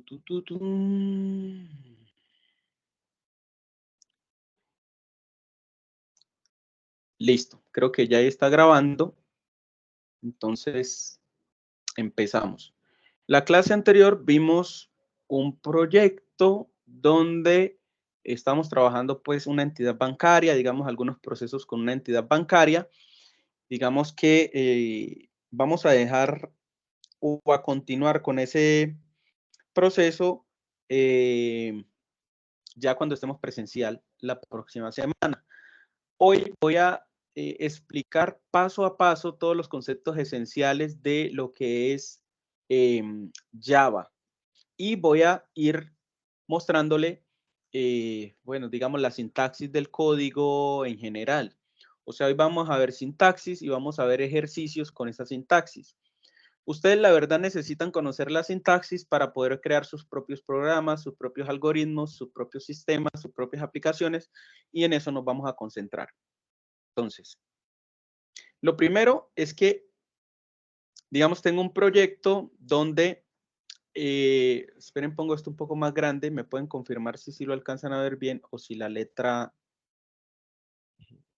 Tu. Listo, creo que ya está grabando. Entonces, empezamos. La clase anterior vimos un proyecto donde estamos trabajando pues una entidad bancaria, digamos algunos procesos con una entidad bancaria. Digamos que vamos a dejar o a continuar con ese proceso ya cuando estemos presencial la próxima semana. Hoy voy a explicar paso a paso todos los conceptos esenciales de lo que es Java y voy a ir mostrándole, bueno, digamos la sintaxis del código en general. O sea, hoy vamos a ver sintaxis y vamos a ver ejercicios con esa sintaxis. Ustedes, la verdad, necesitan conocer la sintaxis para poder crear sus propios programas, sus propios algoritmos, sus propios sistemas, sus propias aplicaciones, y en eso nos vamos a concentrar. Entonces, lo primero es que, digamos, tengo un proyecto donde, esperen, pongo esto un poco más grande, me pueden confirmar si lo alcanzan a ver bien o si la letra,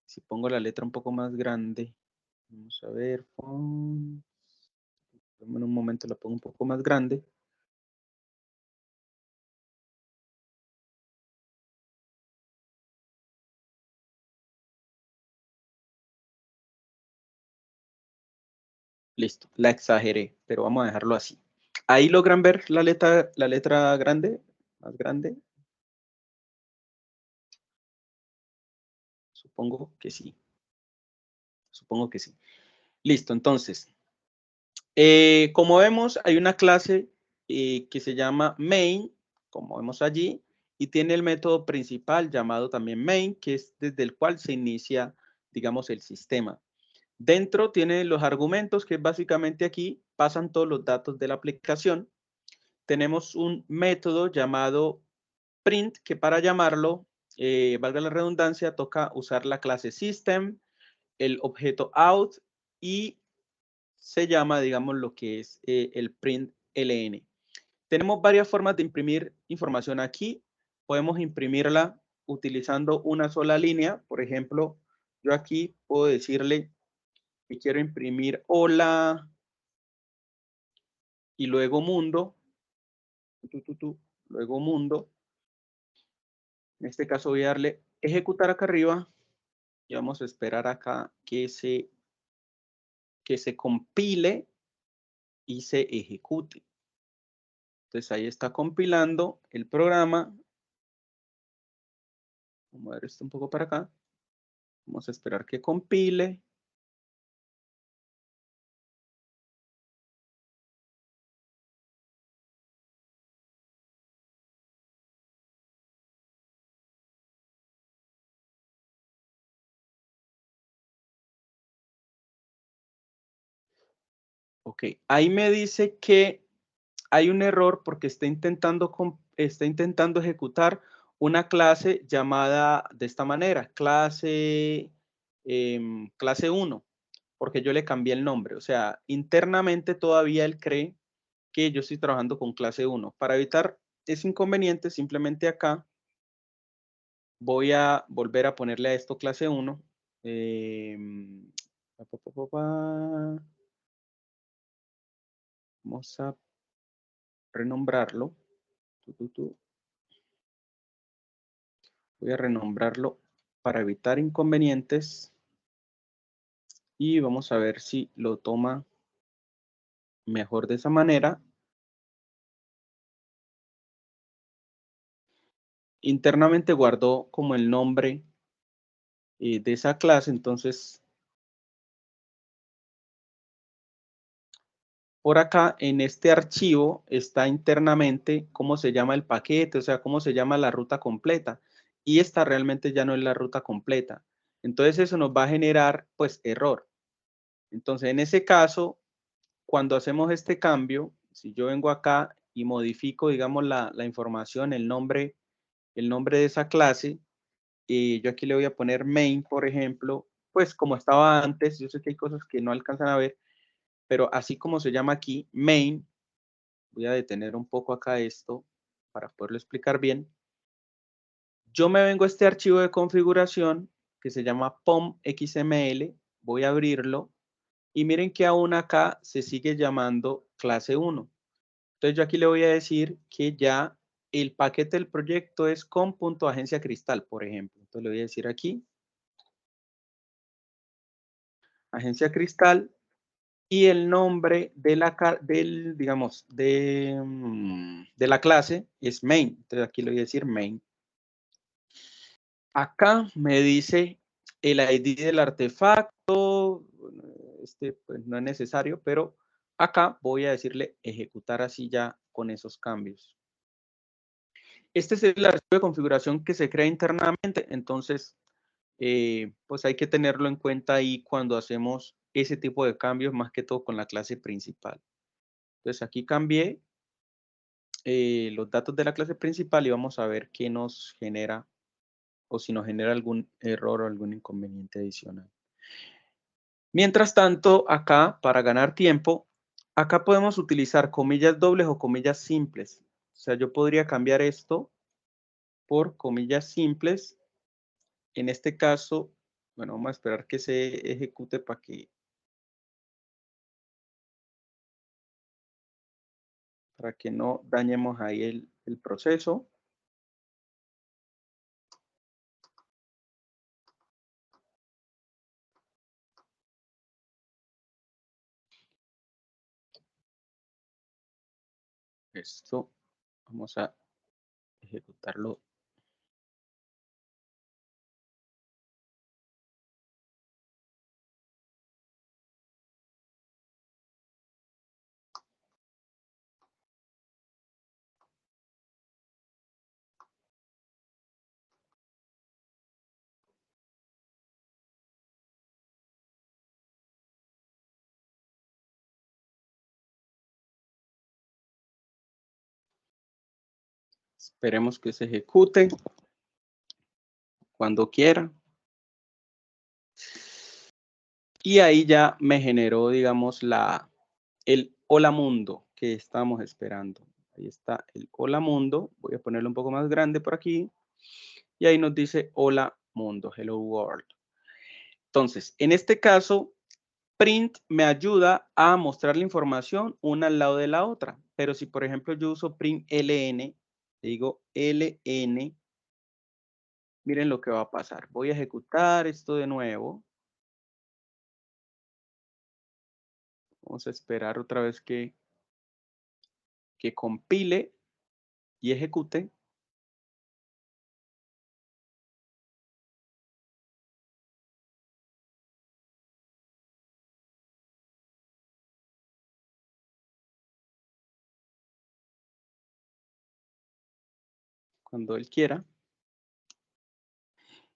si pongo la letra un poco más grande. Vamos a ver, en un momento la pongo un poco más grande. Listo, la exageré, pero vamos a dejarlo así. Ahí logran ver la letra grande, más grande. Supongo que sí. Supongo que sí. Listo, entonces, como vemos, hay una clase que se llama main, como vemos allí, y tiene el método principal llamado también main, que es desde el cual se inicia, digamos, el sistema. Dentro tiene los argumentos, que básicamente aquí pasan todos los datos de la aplicación. Tenemos un método llamado print, que para llamarlo, valga la redundancia, toca usar la clase system, el objeto out y se llama, digamos, lo que es el print ln. Tenemos varias formas de imprimir información aquí. Podemos imprimirla utilizando una sola línea. Por ejemplo, yo aquí puedo decirle que quiero imprimir hola y luego mundo, luego mundo. En este caso voy a darle ejecutar acá arriba y vamos a esperar acá que se compile y se ejecute. Entonces ahí está compilando el programa. Vamos a ver esto un poco para acá. Vamos a esperar que compile. Ok, ahí me dice que hay un error porque está intentando ejecutar una clase llamada de esta manera, clase 1, porque yo le cambié el nombre. O sea, internamente todavía él cree que yo estoy trabajando con clase 1. Para evitar ese inconveniente, simplemente acá voy a volver a ponerle a esto clase 1. Vamos a renombrarlo. Voy a renombrarlo para evitar inconvenientes y vamos a ver si lo toma mejor de esa manera. Internamente guardó como el nombre de esa clase, entonces por acá en este archivo está internamente cómo se llama el paquete, o sea, cómo se llama la ruta completa, y esta realmente ya no es la ruta completa. Entonces eso nos va a generar pues error. Entonces en ese caso, cuando hacemos este cambio, si yo vengo acá y modifico, digamos, la información, el nombre de esa clase, y yo aquí le voy a poner main, por ejemplo, pues como estaba antes. Yo sé que hay cosas que no alcanzan a ver, pero así como se llama aquí, main, voy a detener un poco acá esto para poderlo explicar bien. Yo me vengo a este archivo de configuración que se llama pom.xml, voy a abrirlo y miren que aún acá se sigue llamando clase 1. Entonces yo aquí le voy a decir que ya el paquete del proyecto es com.agenciacristal, por ejemplo. Entonces le voy a decir aquí, agencia cristal, y el nombre de digamos, de la clase es main. Entonces aquí le voy a decir main. Acá me dice el ID del artefacto, pues no es necesario, pero acá voy a decirle ejecutar así ya con esos cambios. Este es el archivo de configuración que se crea internamente, entonces pues hay que tenerlo en cuenta ahí cuando hacemos ese tipo de cambios, más que todo con la clase principal. Entonces aquí cambié los datos de la clase principal y vamos a ver qué nos genera o si nos genera algún error o algún inconveniente adicional. Mientras tanto, acá, para ganar tiempo, acá podemos utilizar comillas dobles o comillas simples. O sea, yo podría cambiar esto por comillas simples. En este caso, bueno, vamos a esperar que se ejecute para que no dañemos ahí el proceso. Esto vamos a ejecutarlo. Esperemos que se ejecute cuando quiera. Y ahí ya me generó, digamos, el hola mundo que estábamos esperando. Ahí está el hola mundo. Voy a ponerlo un poco más grande por aquí. Y ahí nos dice hola mundo, hello world. Entonces, en este caso, print me ayuda a mostrar la información una al lado de la otra. Pero si, por ejemplo, yo uso print ln, digo ln, miren lo que va a pasar. Voy a ejecutar esto de nuevo. Vamos a esperar otra vez que compile y ejecute. Cuando él quiera.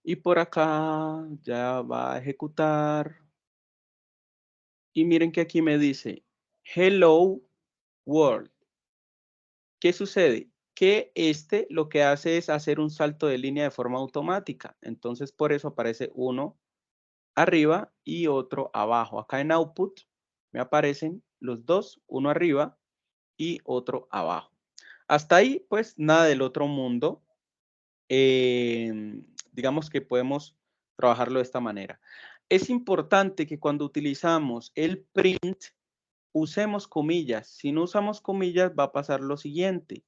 Y por acá ya va a ejecutar. Y miren que aquí me dice, hello world. ¿Qué sucede? Que lo que hace es hacer un salto de línea de forma automática. Entonces por eso aparece uno arriba y otro abajo. Acá en output me aparecen los dos, uno arriba y otro abajo. Hasta ahí, pues nada del otro mundo. Digamos que podemos trabajarlo de esta manera. Es importante que cuando utilizamos el print, usemos comillas. Si no usamos comillas, va a pasar lo siguiente.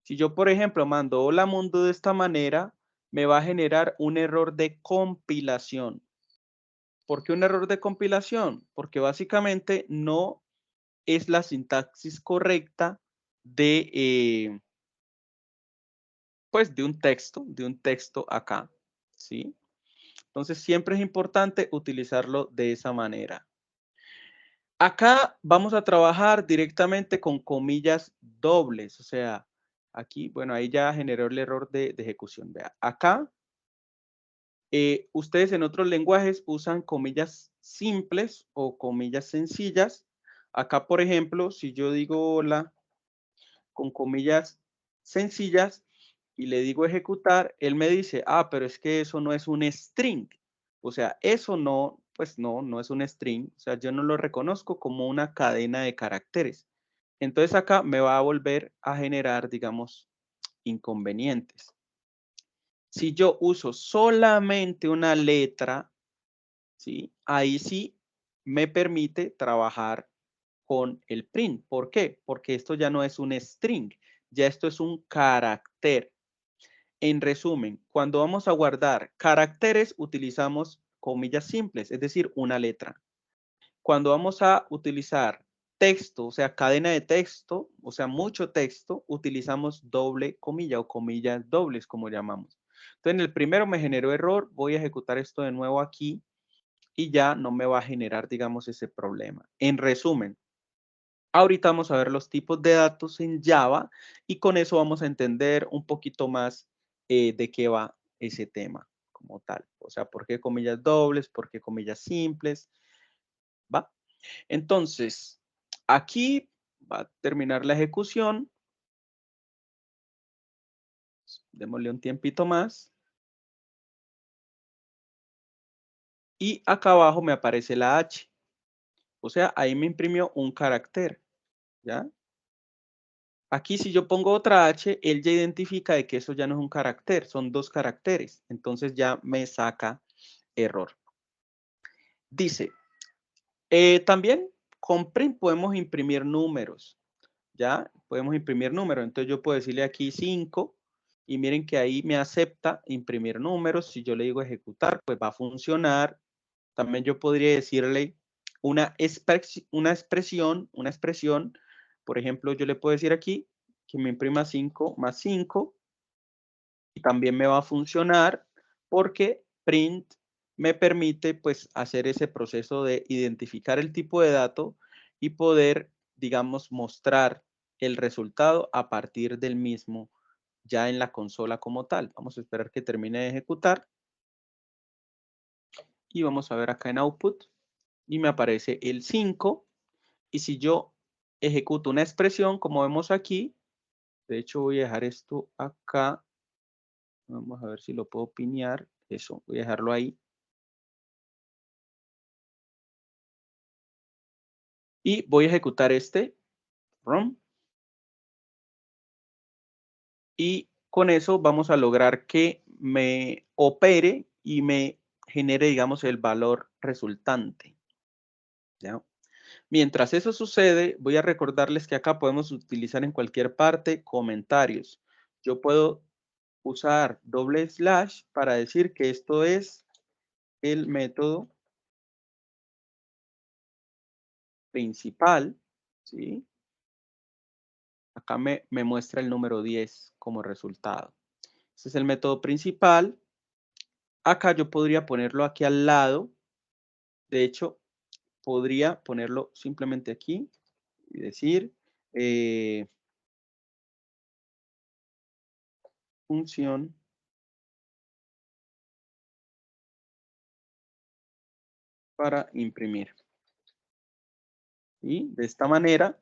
Si yo, por ejemplo, mando hola mundo de esta manera, me va a generar un error de compilación. ¿Por qué un error de compilación? Porque básicamente no es la sintaxis correcta de, pues de un texto acá, ¿sí? Entonces siempre es importante utilizarlo de esa manera. Acá vamos a trabajar directamente con comillas dobles, o sea, aquí, bueno, ahí ya generó el error de ejecución. Vea, acá ustedes en otros lenguajes usan comillas simples o comillas sencillas. Acá, por ejemplo, si yo digo hola con comillas sencillas y le digo ejecutar, él me dice, ah, pero es que eso no es un string. O sea, eso no, pues no es un string. O sea, yo no lo reconozco como una cadena de caracteres. Entonces acá me va a volver a generar, digamos, inconvenientes. Si yo uso solamente una letra, ¿sí? Ahí sí me permite trabajar con el print. ¿Por qué? Porque esto ya no es un string, ya esto es un carácter. En resumen, cuando vamos a guardar caracteres, utilizamos comillas simples, es decir, una letra. Cuando vamos a utilizar texto, o sea, cadena de texto, o sea, mucho texto, utilizamos doble comilla o comillas dobles, como llamamos. Entonces, en el primero me generó error, voy a ejecutar esto de nuevo aquí y ya no me va a generar, digamos, ese problema. En resumen, ahorita vamos a ver los tipos de datos en Java y con eso vamos a entender un poquito más de qué va ese tema como tal. O sea, por qué comillas dobles, por qué comillas simples, ¿va? Entonces, aquí va a terminar la ejecución. Démosle un tiempito más. Y acá abajo me aparece la H. O sea, ahí me imprimió un carácter, ¿ya? Aquí si yo pongo otra H, él ya identifica de que eso ya no es un carácter, son dos caracteres. Entonces ya me saca error. Dice, también con print podemos imprimir números, ¿ya? Podemos imprimir números. Entonces yo puedo decirle aquí 5 y miren que ahí me acepta imprimir números. Si yo le digo ejecutar, pues va a funcionar. También yo podría decirle una expresión, por ejemplo, yo le puedo decir aquí que me imprima 5 más 5 y también me va a funcionar porque print me permite pues hacer ese proceso de identificar el tipo de dato y poder, digamos, mostrar el resultado a partir del mismo ya en la consola como tal. Vamos a esperar que termine de ejecutar y vamos a ver acá en output y me aparece el 5 y si yo ejecuto una expresión como vemos aquí, de hecho voy a dejar esto acá. Vamos a ver si lo puedo pinear. Eso, voy a dejarlo ahí. Y voy a ejecutar este ROM. Y con eso vamos a lograr que me opere y me genere, digamos, el valor resultante. ¿Ya? Mientras eso sucede, voy a recordarles que acá podemos utilizar en cualquier parte comentarios. Yo puedo usar doble slash para decir que esto es el método principal, ¿sí? Acá me muestra el número 10 como resultado. Este es el método principal. Acá yo podría ponerlo aquí al lado. De hecho, podría ponerlo simplemente aquí y decir función para imprimir. Y de esta manera,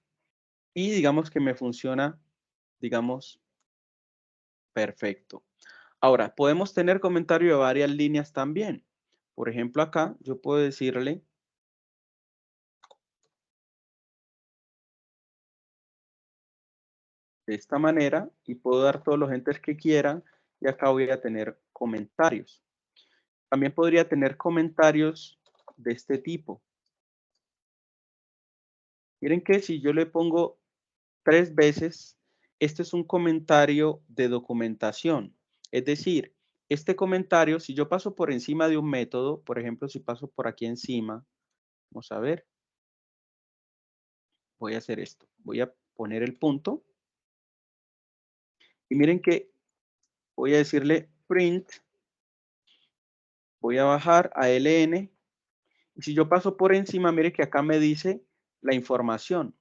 y digamos que me funciona, digamos, perfecto. Ahora, podemos tener comentario de varias líneas también. Por ejemplo, acá yo puedo decirle de esta manera y puedo dar todos los enters que quieran y acá voy a tener comentarios. También podría tener comentarios de este tipo. Miren que si yo le pongo 3 veces, este es un comentario de documentación. Es decir, este comentario, si yo paso por encima de un método, por ejemplo, si paso por aquí encima, vamos a ver, voy a hacer esto. Voy a poner el punto y miren que voy a decirle print, voy a bajar a ln y si yo paso por encima, mire que acá me dice la información.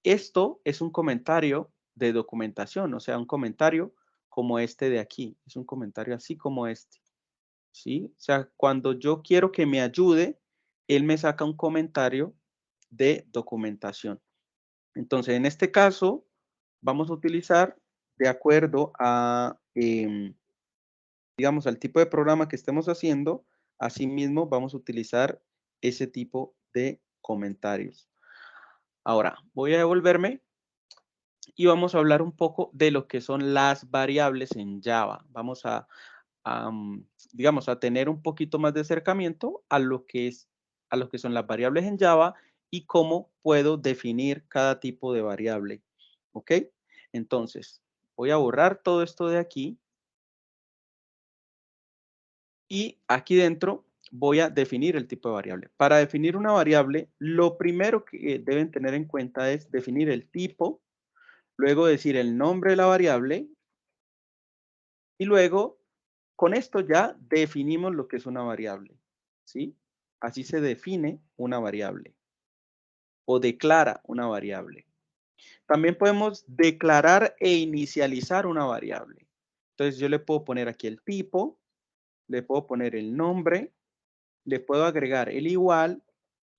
Esto es un comentario de documentación, o sea, un comentario como este de aquí. Es un comentario así como este, ¿sí? O sea, cuando yo quiero que me ayude, él me saca un comentario de documentación. Entonces, en este caso, vamos a utilizar de acuerdo a, digamos, al tipo de programa que estemos haciendo, asimismo vamos a utilizar ese tipo de comentarios. Ahora, voy a devolverme y vamos a hablar un poco de lo que son las variables en Java. Vamos digamos, a tener un poquito más de acercamiento a lo que son las variables en Java y cómo puedo definir cada tipo de variable. ¿Ok? Entonces, voy a borrar todo esto de aquí y aquí dentro voy a definir el tipo de variable. Para definir una variable, lo primero que deben tener en cuenta es definir el tipo, luego decir el nombre de la variable y luego con esto ya definimos lo que es una variable, ¿sí? Así se define una variable o declara una variable. También podemos declarar e inicializar una variable. Entonces yo le puedo poner aquí el tipo, le puedo poner el nombre, le puedo agregar el igual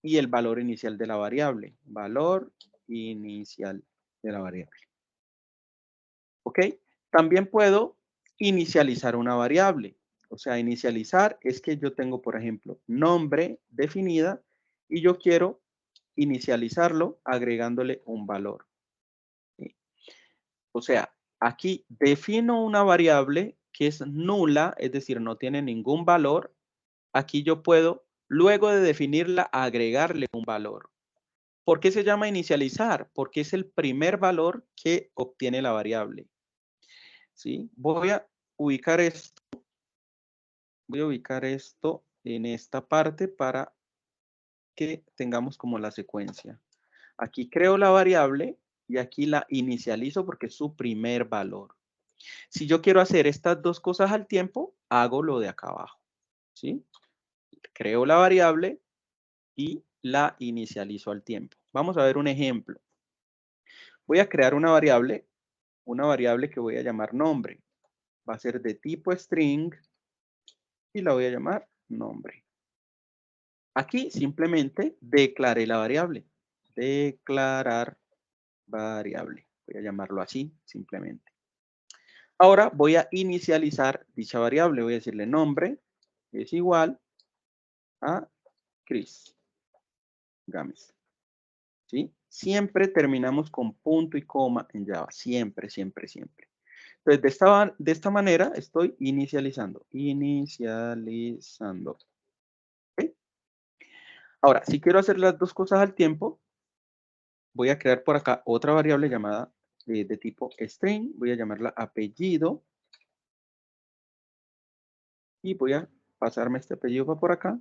y el valor inicial de la variable. Valor inicial de la variable. ¿Ok? También puedo inicializar una variable. O sea, inicializar es que yo tengo, por ejemplo, nombre definida y yo quiero inicializarlo agregándole un valor. ¿Sí? O sea, aquí defino una variable que es nula, es decir, no tiene ningún valor. Aquí yo puedo, luego de definirla, agregarle un valor. ¿Por qué se llama inicializar? Porque es el primer valor que obtiene la variable. ¿Sí? Voy a ubicar esto en esta parte para que tengamos como la secuencia. Aquí creo la variable y aquí la inicializo porque es su primer valor. Si yo quiero hacer estas dos cosas al tiempo, hago lo de acá abajo. ¿Sí? Creo la variable y la inicializo al tiempo. Vamos a ver un ejemplo. Voy a crear una variable que voy a llamar nombre. Va a ser de tipo string y la voy a llamar nombre. Aquí simplemente declaré la variable. Declarar variable. Voy a llamarlo así, simplemente. Ahora voy a inicializar dicha variable. Voy a decirle nombre es igual a Chris Gámez. ¿Sí? Siempre terminamos con punto y coma en Java. Siempre, siempre, siempre. Entonces, de esta manera estoy inicializando. Inicializando. ¿Ok? Ahora, si quiero hacer las dos cosas al tiempo, voy a crear por acá otra variable llamada de tipo string. Voy a llamarla apellido. Y voy a pasarme este apellido para por acá.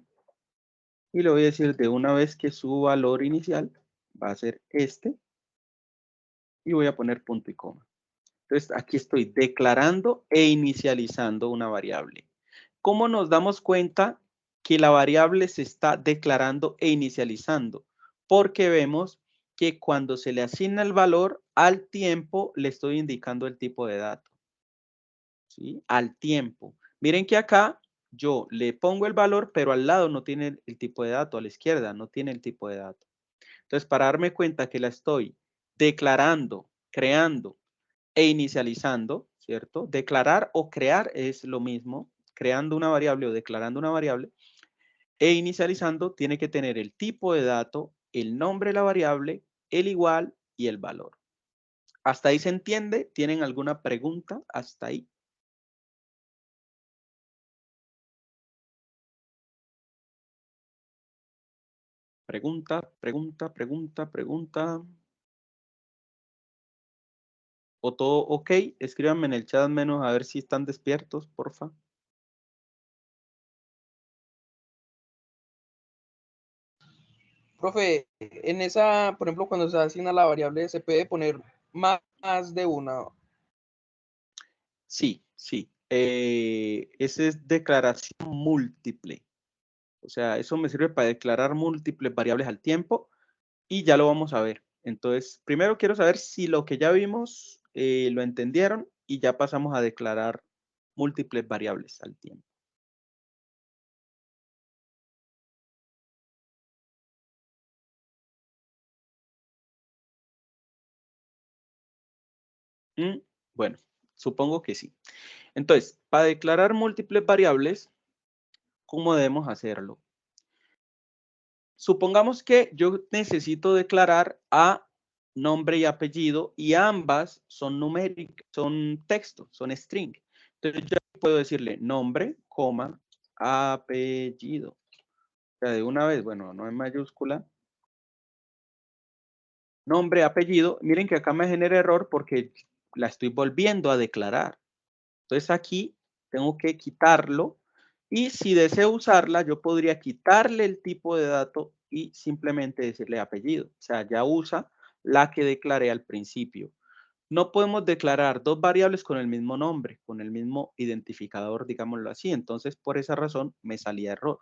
Y le voy a decir de una vez que su valor inicial va a ser este. Y voy a poner punto y coma. Entonces, aquí estoy declarando e inicializando una variable. ¿Cómo nos damos cuenta que la variable se está declarando e inicializando? Porque vemos que cuando se le asigna el valor al tiempo, le estoy indicando el tipo de dato. ¿Sí? Al tiempo. Miren que acá yo le pongo el valor, pero al lado no tiene el tipo de dato, a la izquierda no tiene el tipo de dato. Entonces, para darme cuenta que la estoy declarando, creando e inicializando, ¿cierto? Declarar o crear es lo mismo, creando una variable o declarando una variable, e inicializando tiene que tener el tipo de dato, el nombre de la variable, el igual y el valor. ¿Hasta ahí se entiende? ¿Tienen alguna pregunta hasta ahí? Pregunta, pregunta, pregunta, pregunta. ¿O todo ok? Escríbanme en el chat menos a ver si están despiertos, porfa. Profe, en esa, por ejemplo, cuando se asigna la variable, se puede poner más de una. Sí, sí. Esa es declaración múltiple. O sea, eso me sirve para declarar múltiples variables al tiempo y ya lo vamos a ver. Entonces, primero quiero saber si lo que ya vimos lo entendieron y ya pasamos a declarar múltiples variables al tiempo. Bueno, supongo que sí. Entonces, para declarar múltiples variables, ¿cómo debemos hacerlo? Supongamos que yo necesito declarar a nombre y apellido, y ambas son numéricas, son texto, son string. Entonces yo puedo decirle nombre, coma, apellido. O sea, de una vez, bueno, no en mayúscula. Nombre, apellido. Miren que acá me genera error porque la estoy volviendo a declarar. Entonces aquí tengo que quitarlo. Y si deseo usarla, yo podría quitarle el tipo de dato y simplemente decirle apellido. O sea, ya usa la que declaré al principio. No podemos declarar dos variables con el mismo nombre, con el mismo identificador, digámoslo así. Entonces, por esa razón, me salía error.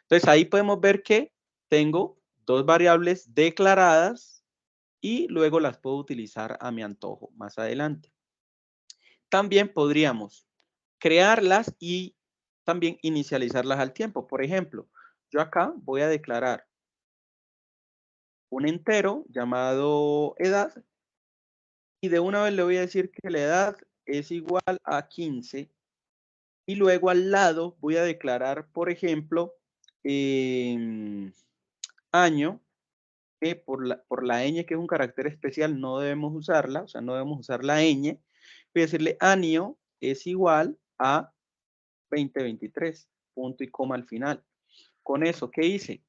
Entonces, ahí podemos ver que tengo dos variables declaradas y luego las puedo utilizar a mi antojo más adelante. También podríamos crearlas y también inicializarlas al tiempo. Por ejemplo, yo acá voy a declarar un entero llamado edad y de una vez le voy a decir que la edad es igual a 15 y luego al lado voy a declarar, por ejemplo, año, que por la ñ, que es un carácter especial, no debemos usarla, o sea, no debemos usar la ñ. Voy a decirle año es igual a 2023, punto y coma al final. Con eso, ¿qué hice?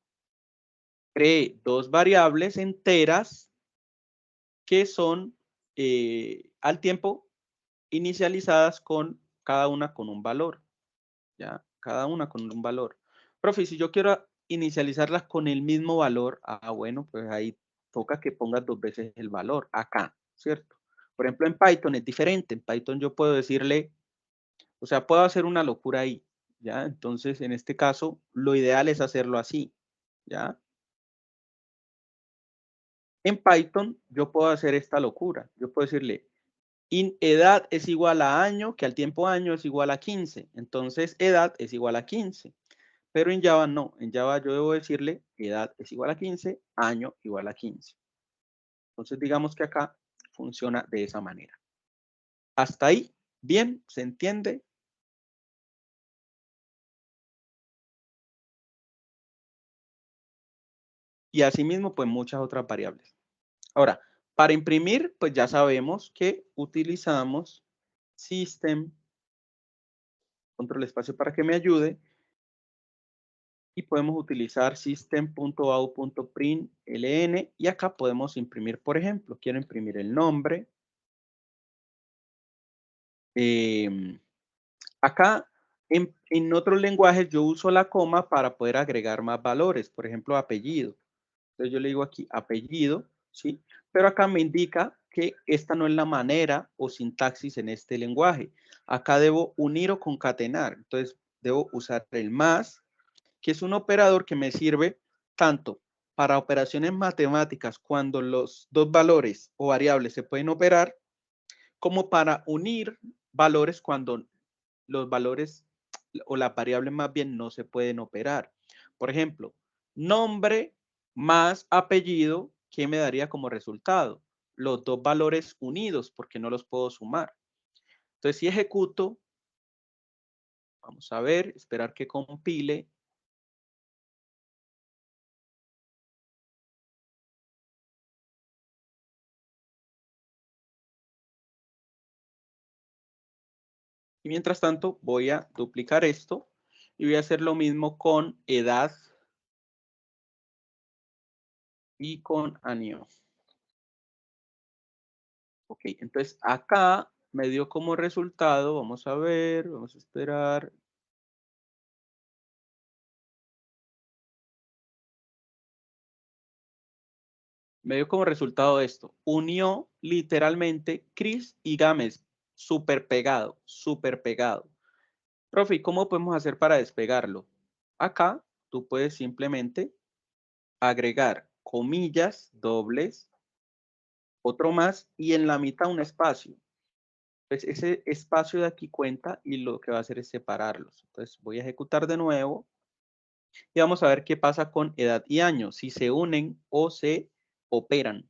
Creé dos variables enteras que son al tiempo inicializadas con cada una con un valor, ¿ya? Cada una con un valor. Profe, si yo quiero inicializarlas con el mismo valor, bueno, pues ahí toca que pongas dos veces el valor acá, ¿cierto? Por ejemplo, en Python es diferente. En Python yo puedo decirle, o sea, puedo hacer una locura ahí, ¿ya? Entonces, en este caso, lo ideal es hacerlo así, ¿ya? En Python yo puedo hacer esta locura. Yo puedo decirle, edad es igual a año, que al tiempo año es igual a 15. Entonces, edad es igual a 15. Pero en Java no. En Java yo debo decirle edad es igual a 15, año igual a 15. Entonces, digamos que acá funciona de esa manera. Hasta ahí, bien, ¿se entiende? Y asimismo, pues muchas otras variables. Ahora, para imprimir, pues ya sabemos que utilizamos system, control espacio para que me ayude, y podemos utilizar system.out.println y acá podemos imprimir, por ejemplo, quiero imprimir el nombre. Acá en otros lenguajes yo uso la coma para poder agregar más valores, por ejemplo, apellido. Entonces yo le digo aquí apellido, ¿sí? Pero acá me indica que esta no es la manera o sintaxis en este lenguaje. Acá debo unir o concatenar. Entonces debo usar el más, que es un operador que me sirve tanto para operaciones matemáticas cuando los dos valores o variables se pueden operar, como para unir valores cuando los valores o las variables más bien no se pueden operar. Por ejemplo, nombre más apellido, ¿qué me daría como resultado? Los dos valores unidos, porque no los puedo sumar. Entonces, si ejecuto, vamos a ver, esperar que compile. Y mientras tanto, voy a duplicar esto y voy a hacer lo mismo con edad y con año. Ok, entonces acá me dio como resultado, vamos a ver, vamos a esperar. Me dio como resultado esto. Unió literalmente Chris y Gámez. Súper pegado, súper pegado. Profe, ¿y cómo podemos hacer para despegarlo? Acá tú puedes simplemente agregar comillas dobles, otro más y en la mitad un espacio. Pues ese espacio de aquí cuenta y lo que va a hacer es separarlos. Entonces voy a ejecutar de nuevo y vamos a ver qué pasa con edad y año, si se unen o se operan.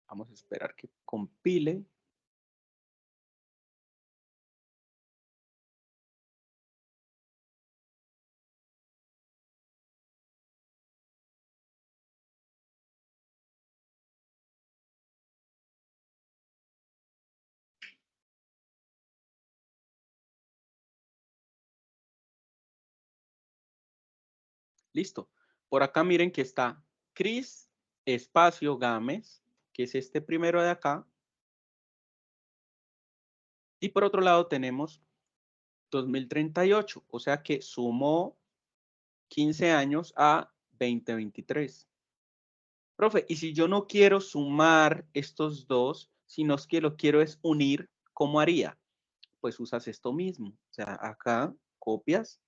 Vamos a esperar que compile. Listo. Por acá miren que está Cris espacio Gámez, que es este primero de acá. Y por otro lado tenemos 2038, o sea que sumó 15 años a 2023. Profe, y si yo no quiero sumar estos dos, sino que lo quiero es unir, ¿cómo haría? Pues usas esto mismo. O sea, acá copias,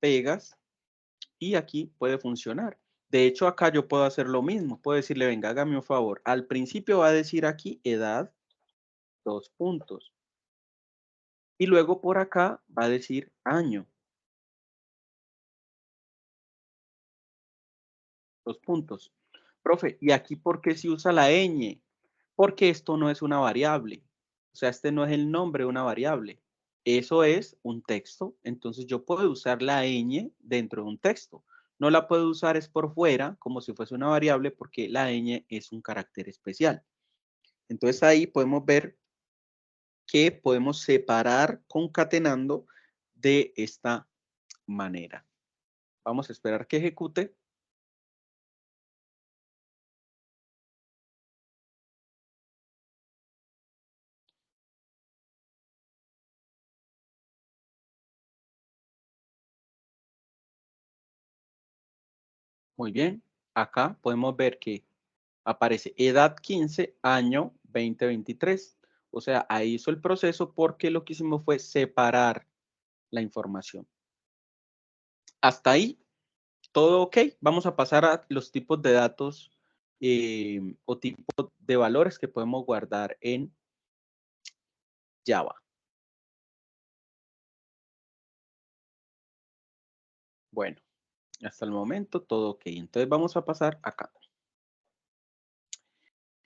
pegas y aquí puede funcionar. De hecho, acá yo puedo hacer lo mismo. Puedo decirle, venga, hágame un favor. Al principio va a decir aquí edad, 2 puntos. Y luego por acá va a decir año, 2 puntos. Profe, ¿y aquí por qué se usa la ñ? Porque esto no es una variable. O sea, este no es el nombre de una variable. Eso es un texto. Entonces yo puedo usar la ñ dentro de un texto. No la puedo usar es por fuera, como si fuese una variable, porque la ñ es un carácter especial. Entonces ahí podemos ver que podemos separar concatenando de esta manera. Vamos a esperar que ejecute. Muy bien. Acá podemos ver que aparece edad 15, año 2023. O sea, ahí hizo el proceso porque lo que hicimos fue separar la información. Hasta ahí, todo ok. Vamos a pasar a los tipos de datos o tipos de valores que podemos guardar en Java. Bueno, hasta el momento todo ok. Entonces vamos a pasar acá.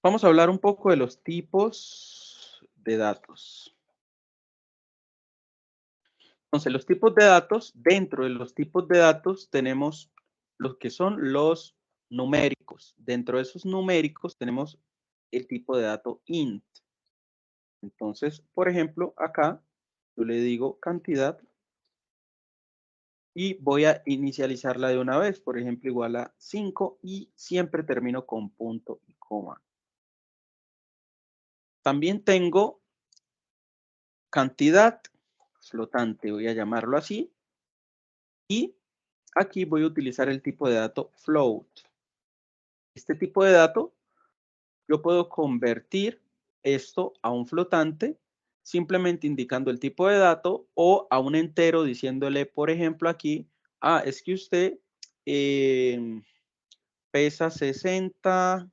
Vamos a hablar un poco de los tipos de datos. Entonces, los tipos de datos, dentro de los tipos de datos tenemos los que son los numéricos. Dentro de esos numéricos tenemos el tipo de dato int. Entonces, por ejemplo, acá yo le digo cantidad y voy a inicializarla de una vez, por ejemplo, igual a 5 y siempre termino con punto y coma. También tengo cantidad flotante, voy a llamarlo así, y aquí voy a utilizar el tipo de dato float. Este tipo de dato, yo puedo convertir esto a un flotante simplemente indicando el tipo de dato o a un entero diciéndole, por ejemplo, aquí, es que usted pesa 60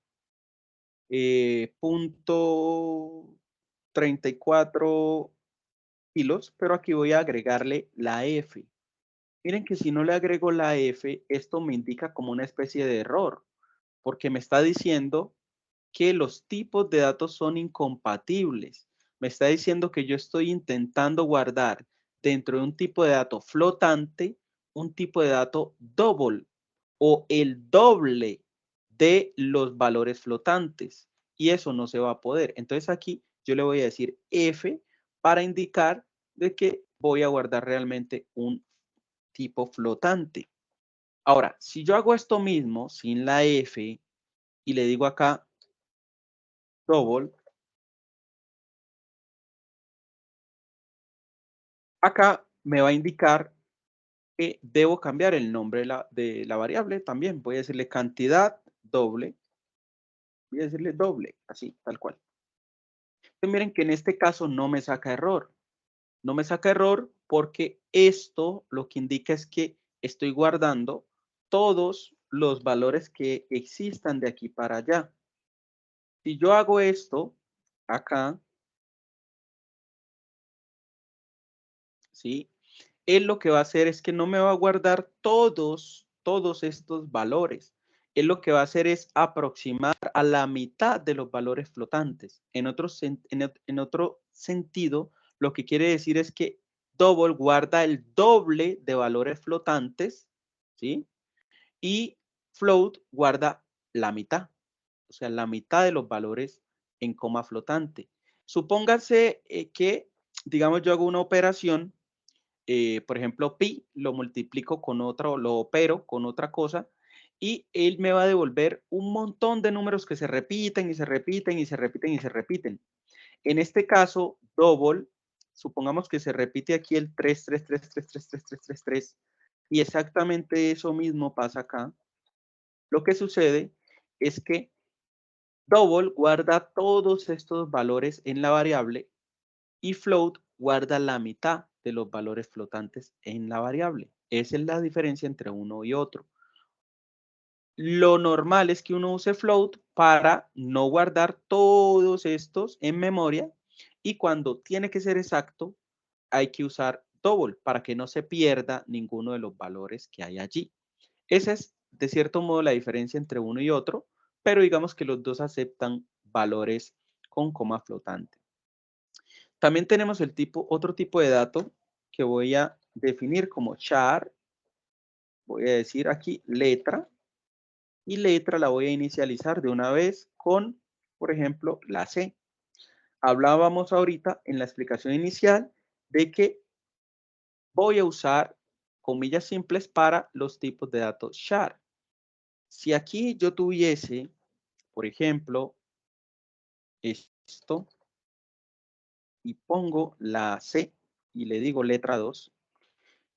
punto 34 kilos, pero aquí voy a agregarle la F. Miren que si no le agrego la F, esto me indica como una especie de error, porque me está diciendo que los tipos de datos son incompatibles. Me está diciendo que yo estoy intentando guardar dentro de un tipo de dato flotante, un tipo de dato double o el doble de los valores flotantes. Y eso no se va a poder. Entonces aquí yo le voy a decir F para indicar de que voy a guardar realmente un tipo flotante. Ahora, si yo hago esto mismo sin la F y le digo acá double, acá me va a indicar que debo cambiar el nombre de la variable también. Voy a decirle cantidad doble. Voy a decirle doble, así, tal cual. Entonces miren que en este caso no me saca error. No me saca error porque esto lo que indica es que estoy guardando todos los valores que existan de aquí para allá. Si yo hago esto acá, ¿sí? Él lo que va a hacer es que no me va a guardar todos estos valores. Él lo que va a hacer es aproximar a la mitad de los valores flotantes. En otro sentido, lo que quiere decir es que double guarda el doble de valores flotantes, ¿sí? Y float guarda la mitad, o sea, la mitad de los valores en coma flotante. Supóngase que, digamos, yo hago una operación por ejemplo, pi, lo multiplico con otra o lo opero con otra cosa y él me va a devolver un montón de números que se repiten y se repiten y se repiten y se repiten. En este caso, double, supongamos que se repite aquí el 3 3 3 3 3 3 3 3 3 y exactamente eso mismo pasa acá. Lo que sucede es que double guarda todos estos valores en la variable y float guarda la mitad de los valores flotantes en la variable. Esa es la diferencia entre uno y otro. Lo normal es que uno use float para no guardar todos estos en memoria y cuando tiene que ser exacto, hay que usar double para que no se pierda ninguno de los valores que hay allí. Esa es, de cierto modo, la diferencia entre uno y otro, pero digamos que los dos aceptan valores con coma flotante. También tenemos otro tipo de dato que voy a definir como char. Voy a decir aquí letra y letra la voy a inicializar de una vez con, por ejemplo, la C. Hablábamos ahorita en la explicación inicial de que voy a usar comillas simples para los tipos de datos char. Si aquí yo tuviese, por ejemplo, esto y pongo la C y le digo letra 2,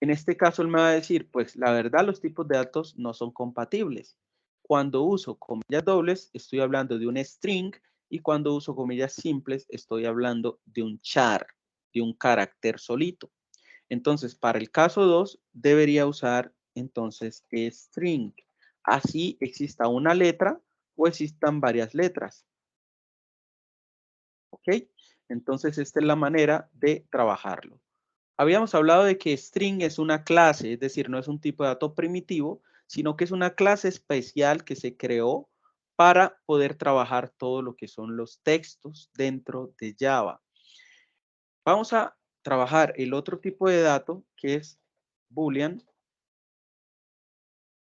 en este caso él me va a decir, pues la verdad los tipos de datos no son compatibles. Cuando uso comillas dobles estoy hablando de un string y cuando uso comillas simples estoy hablando de un char, de un carácter solito. Entonces, para el caso 2 debería usar entonces string. Así exista una letra o existan varias letras. ¿Ok? Entonces, esta es la manera de trabajarlo. Habíamos hablado de que string es una clase, es decir, no es un tipo de dato primitivo, sino que es una clase especial que se creó para poder trabajar todo lo que son los textos dentro de Java. Vamos a trabajar el otro tipo de dato que es Boolean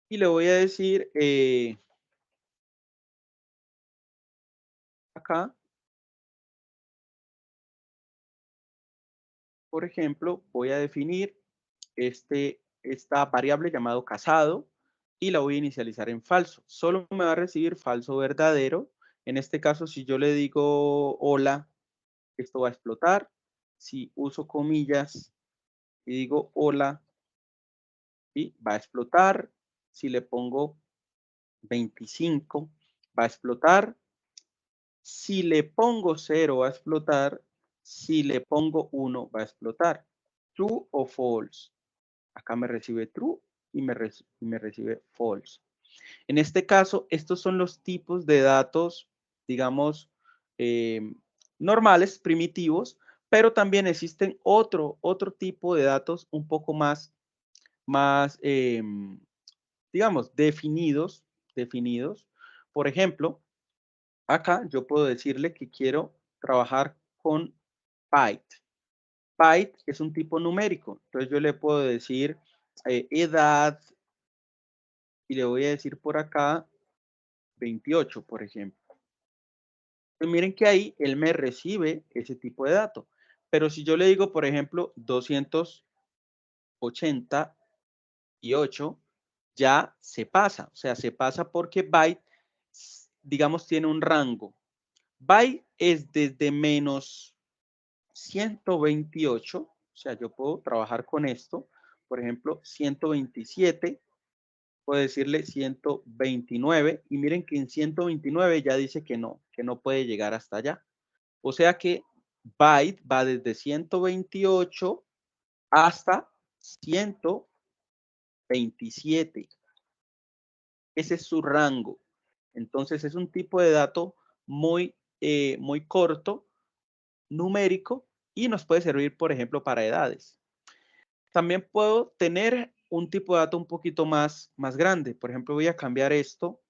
y le voy a decir acá, por ejemplo, voy a definir esta variable llamado casado y la voy a inicializar en falso. Solo me va a recibir falso verdadero. En este caso, si yo le digo hola, esto va a explotar. Si uso comillas y digo hola, y va a explotar. Si le pongo 25, va a explotar. Si le pongo 0, va a explotar. Si le pongo 1, va a explotar. True o false. Acá me recibe true y me recibe false. En este caso, estos son los tipos de datos, digamos, normales, primitivos, pero también existen otro tipo de datos un poco más digamos, definidos. Por ejemplo, acá yo puedo decirle que quiero trabajar con byte. Byte es un tipo numérico. Entonces yo le puedo decir edad y le voy a decir por acá 28, por ejemplo. Y miren que ahí él me recibe ese tipo de dato. Pero si yo le digo, por ejemplo, 288, ya se pasa. O sea, se pasa porque byte, digamos, tiene un rango. Byte es desde menos 128, o sea, yo puedo trabajar con esto, por ejemplo, 127, puedo decirle 129, y miren que en 129 ya dice que no puede llegar hasta allá. O sea que byte va desde 128 hasta 127. Ese es su rango. Entonces es un tipo de dato muy corto, numérico, y nos puede servir, por ejemplo, para edades. También puedo tener un tipo de dato un poquito más grande. Por ejemplo, voy a cambiar esto.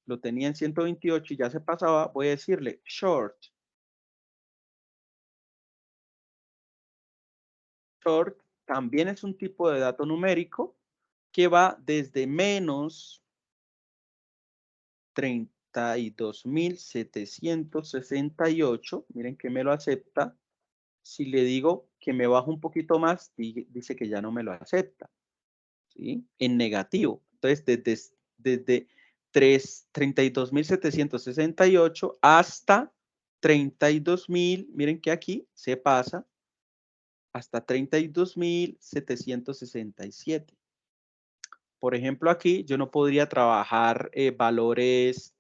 Lo tenía en 128 y ya se pasaba. Voy a decirle short. Short también es un tipo de dato numérico que va desde menos 32.768. Miren que me lo acepta. Si le digo que me bajo un poquito más, dice que ya no me lo acepta, ¿sí? En negativo. Entonces, desde 32.768 hasta 32.000, miren que aquí se pasa hasta 32.767. Por ejemplo, aquí yo no podría trabajar valores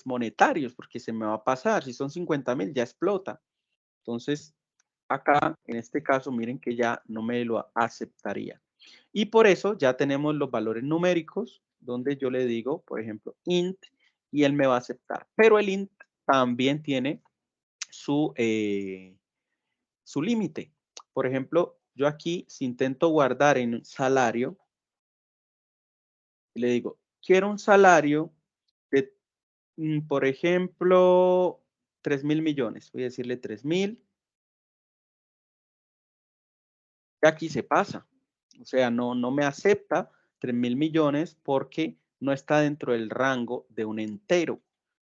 monetarios porque se me va a pasar. Si son 50.000, ya explota. Entonces, acá, en este caso, miren que ya no me lo aceptaría. Y por eso ya tenemos los valores numéricos, donde yo le digo, por ejemplo, int, y él me va a aceptar. Pero el int también tiene su límite. Por ejemplo, yo aquí, si intento guardar en salario, le digo, quiero un salario de, por ejemplo, 3.000 millones. Voy a decirle 3.000. Y aquí se pasa. O sea, no me acepta 3.000 millones porque no está dentro del rango de un entero.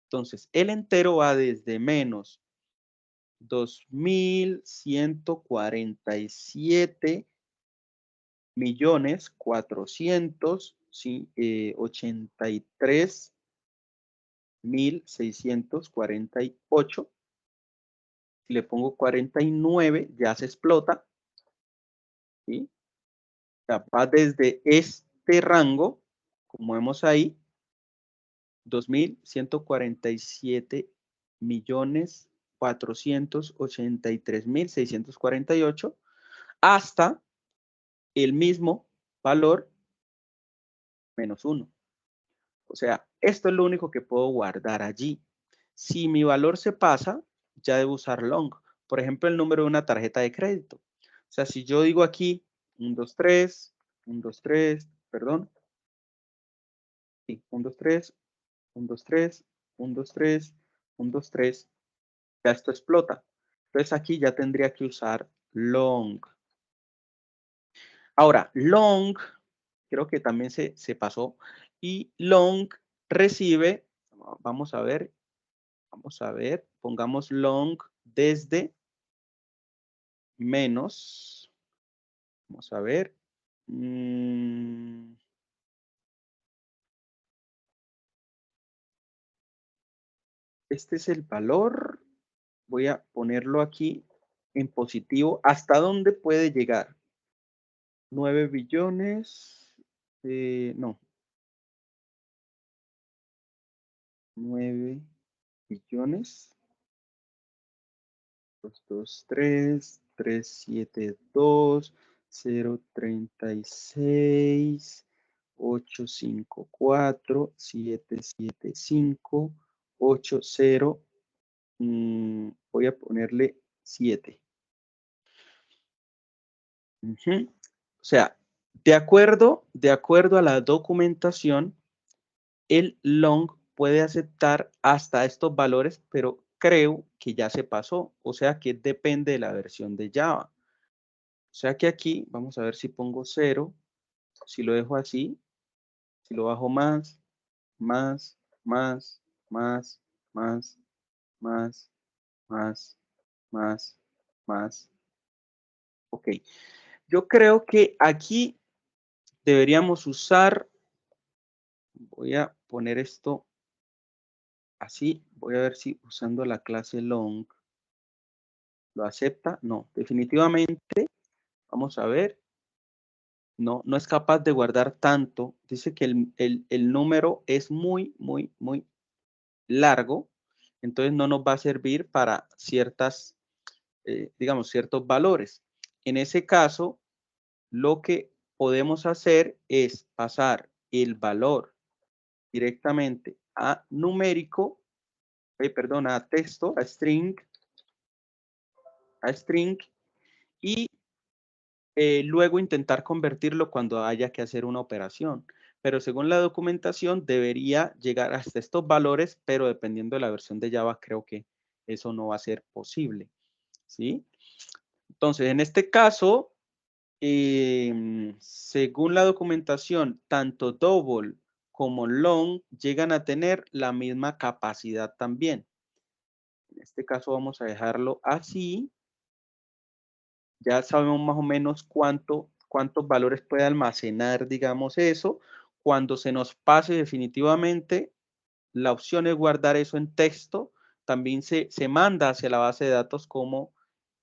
Entonces, el entero va desde menos 2.147 millones 483.648. Si le pongo 49, ya se explota, ¿sí? O sea, va desde este rango, como vemos ahí, 2.147.483.648 hasta el mismo valor menos 1. O sea, esto es lo único que puedo guardar allí. Si mi valor se pasa, ya debo usar long. Por ejemplo, el número de una tarjeta de crédito. O sea, si yo digo aquí 1, 2, 3, 1, 2, 3, perdón. Sí, 1, 2, 3, 1, 2, 3, 1, 2, 3, 1, 2, 3. Ya esto explota. Entonces aquí ya tendría que usar long. Ahora, long, creo que también se pasó. Y long recibe, vamos a ver, pongamos long desde menos, vamos a ver. Este es el valor. Voy a ponerlo aquí en positivo. ¿Hasta dónde puede llegar? 9 billones. No. 9 billones. 223, 372, 036, 854, 775, 80. Voy a ponerle 7. O sea, de acuerdo a la documentación, el long puede aceptar hasta estos valores, pero creo que ya se pasó. O sea que depende de la versión de Java. O sea que aquí, vamos a ver si pongo 0, si lo dejo así, si lo bajo más, más, más, más, más, más, más, más, más. Ok. Yo creo que aquí deberíamos usar, voy a poner esto así, voy a ver si usando la clase long lo acepta. No, definitivamente, vamos a ver, no es capaz de guardar tanto. Dice que el número es muy, muy, muy largo, entonces no nos va a servir para ciertas, digamos, ciertos valores. En ese caso, lo que podemos hacer es pasar el valor directamente a numérico, perdón, a texto, a string, y luego intentar convertirlo cuando haya que hacer una operación. Pero según la documentación debería llegar hasta estos valores, pero dependiendo de la versión de Java creo que eso no va a ser posible, ¿sí? Entonces, en este caso, según la documentación, tanto double como long llegan a tener la misma capacidad también. En este caso vamos a dejarlo así. Ya sabemos más o menos cuántos valores puede almacenar, digamos, eso. Cuando se nos pase definitivamente, la opción es guardar eso en texto. También se manda hacia la base de datos como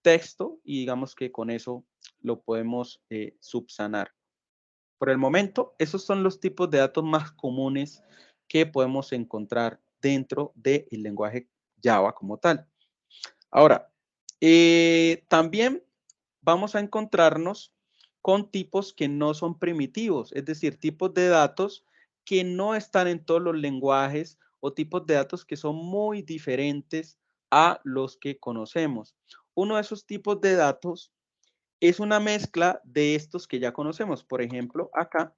texto y digamos que con eso lo podemos subsanar. Por el momento, esos son los tipos de datos más comunes que podemos encontrar dentro del lenguaje Java como tal. Ahora, también vamos a encontrarnos con tipos que no son primitivos, es decir, tipos de datos que no están en todos los lenguajes o tipos de datos que son muy diferentes a los que conocemos. Uno de esos tipos de datos es una mezcla de estos que ya conocemos. Por ejemplo, acá,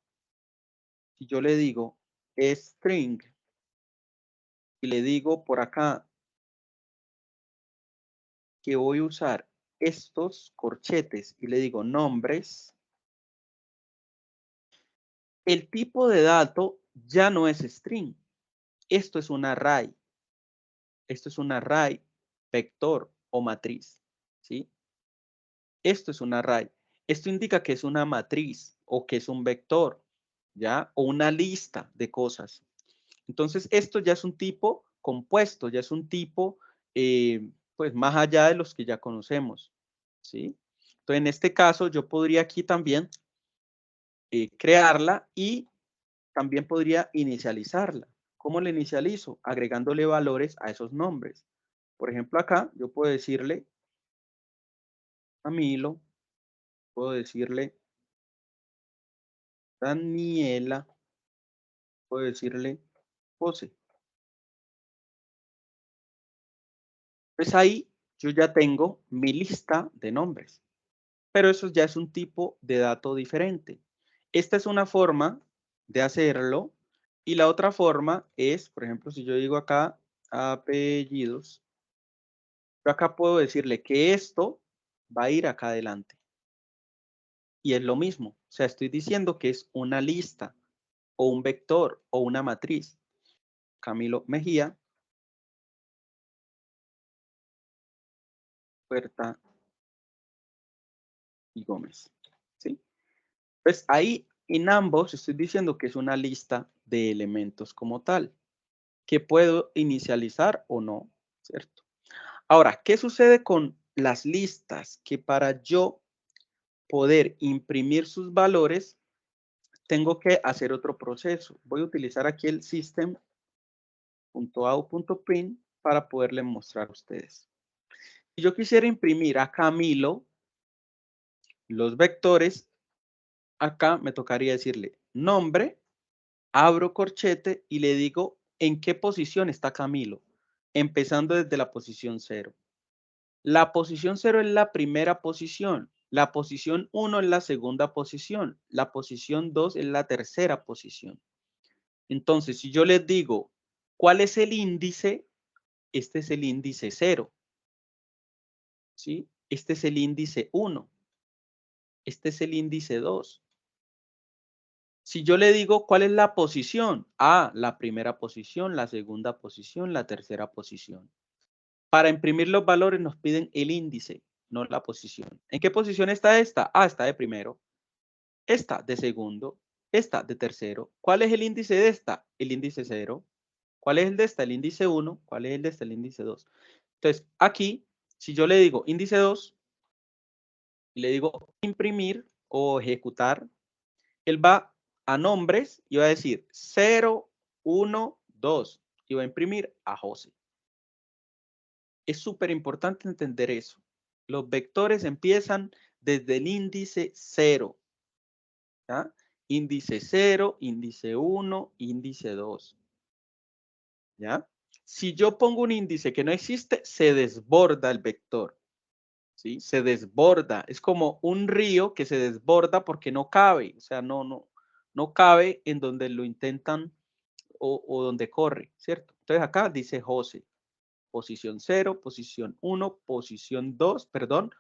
si yo le digo string y le digo por acá que voy a usar estos corchetes y le digo nombres, el tipo de dato ya no es string. Esto es un array. Esto es un array, vector o matriz. ¿Sí? Esto es un array. Esto indica que es una matriz o que es un vector, ¿ya? O una lista de cosas. Entonces, esto ya es un tipo compuesto, ya es un tipo, pues, más allá de los que ya conocemos, ¿sí? Entonces, en este caso, yo podría aquí también crearla y también podría inicializarla. ¿Cómo la inicializo? Agregándole valores a esos nombres. Por ejemplo, acá yo puedo decirle Camilo, puedo decirle Daniela, puedo decirle José. Pues ahí yo ya tengo mi lista de nombres, pero eso ya es un tipo de dato diferente. Esta es una forma de hacerlo y la otra forma es, por ejemplo, si yo digo acá apellidos, yo acá puedo decirle que esto va a ir acá adelante. Y es lo mismo, o sea, estoy diciendo que es una lista o un vector o una matriz. Camilo Mejía, Puerta y Gómez. ¿Sí? Pues ahí en ambos estoy diciendo que es una lista de elementos como tal, que puedo inicializar o no, ¿cierto? Ahora, ¿qué sucede con las listas? Que para yo poder imprimir sus valores, tengo que hacer otro proceso. Voy a utilizar aquí el system.out.print para poderle mostrar a ustedes. Si yo quisiera imprimir a Camilo los vectores, acá me tocaría decirle nombre, abro corchete y le digo en qué posición está Camilo, empezando desde la posición 0. La posición 0 es la primera posición, la posición 1 es la segunda posición, la posición 2 es la tercera posición. Entonces, si yo les digo, ¿cuál es el índice? Este es el índice 0, ¿sí? Este es el índice 1, este es el índice 2. Si yo le digo, ¿cuál es la posición? Ah, la primera posición, la segunda posición, la tercera posición. Para imprimir los valores nos piden el índice, no la posición. ¿En qué posición está esta? Ah, está de primero. Esta de segundo. Esta de tercero. ¿Cuál es el índice de esta? El índice 0. ¿Cuál es el de esta? El índice 1. ¿Cuál es el de esta? El índice 2. Entonces, aquí, si yo le digo índice 2 y le digo imprimir o ejecutar, él va a nombres y va a decir 0, 1, 2 y va a imprimir a José. Es súper importante entender eso. Los vectores empiezan desde el índice 0. ¿Ya? Índice 0, índice 1, índice 2. ¿Ya? Si yo pongo un índice que no existe, se desborda el vector. ¿Sí? Se desborda. Es como un río que se desborda porque no cabe. O sea, no cabe en donde lo intentan o donde corre, ¿cierto? Entonces acá dice José. Posición 0, posición 1, posición 2, perdón,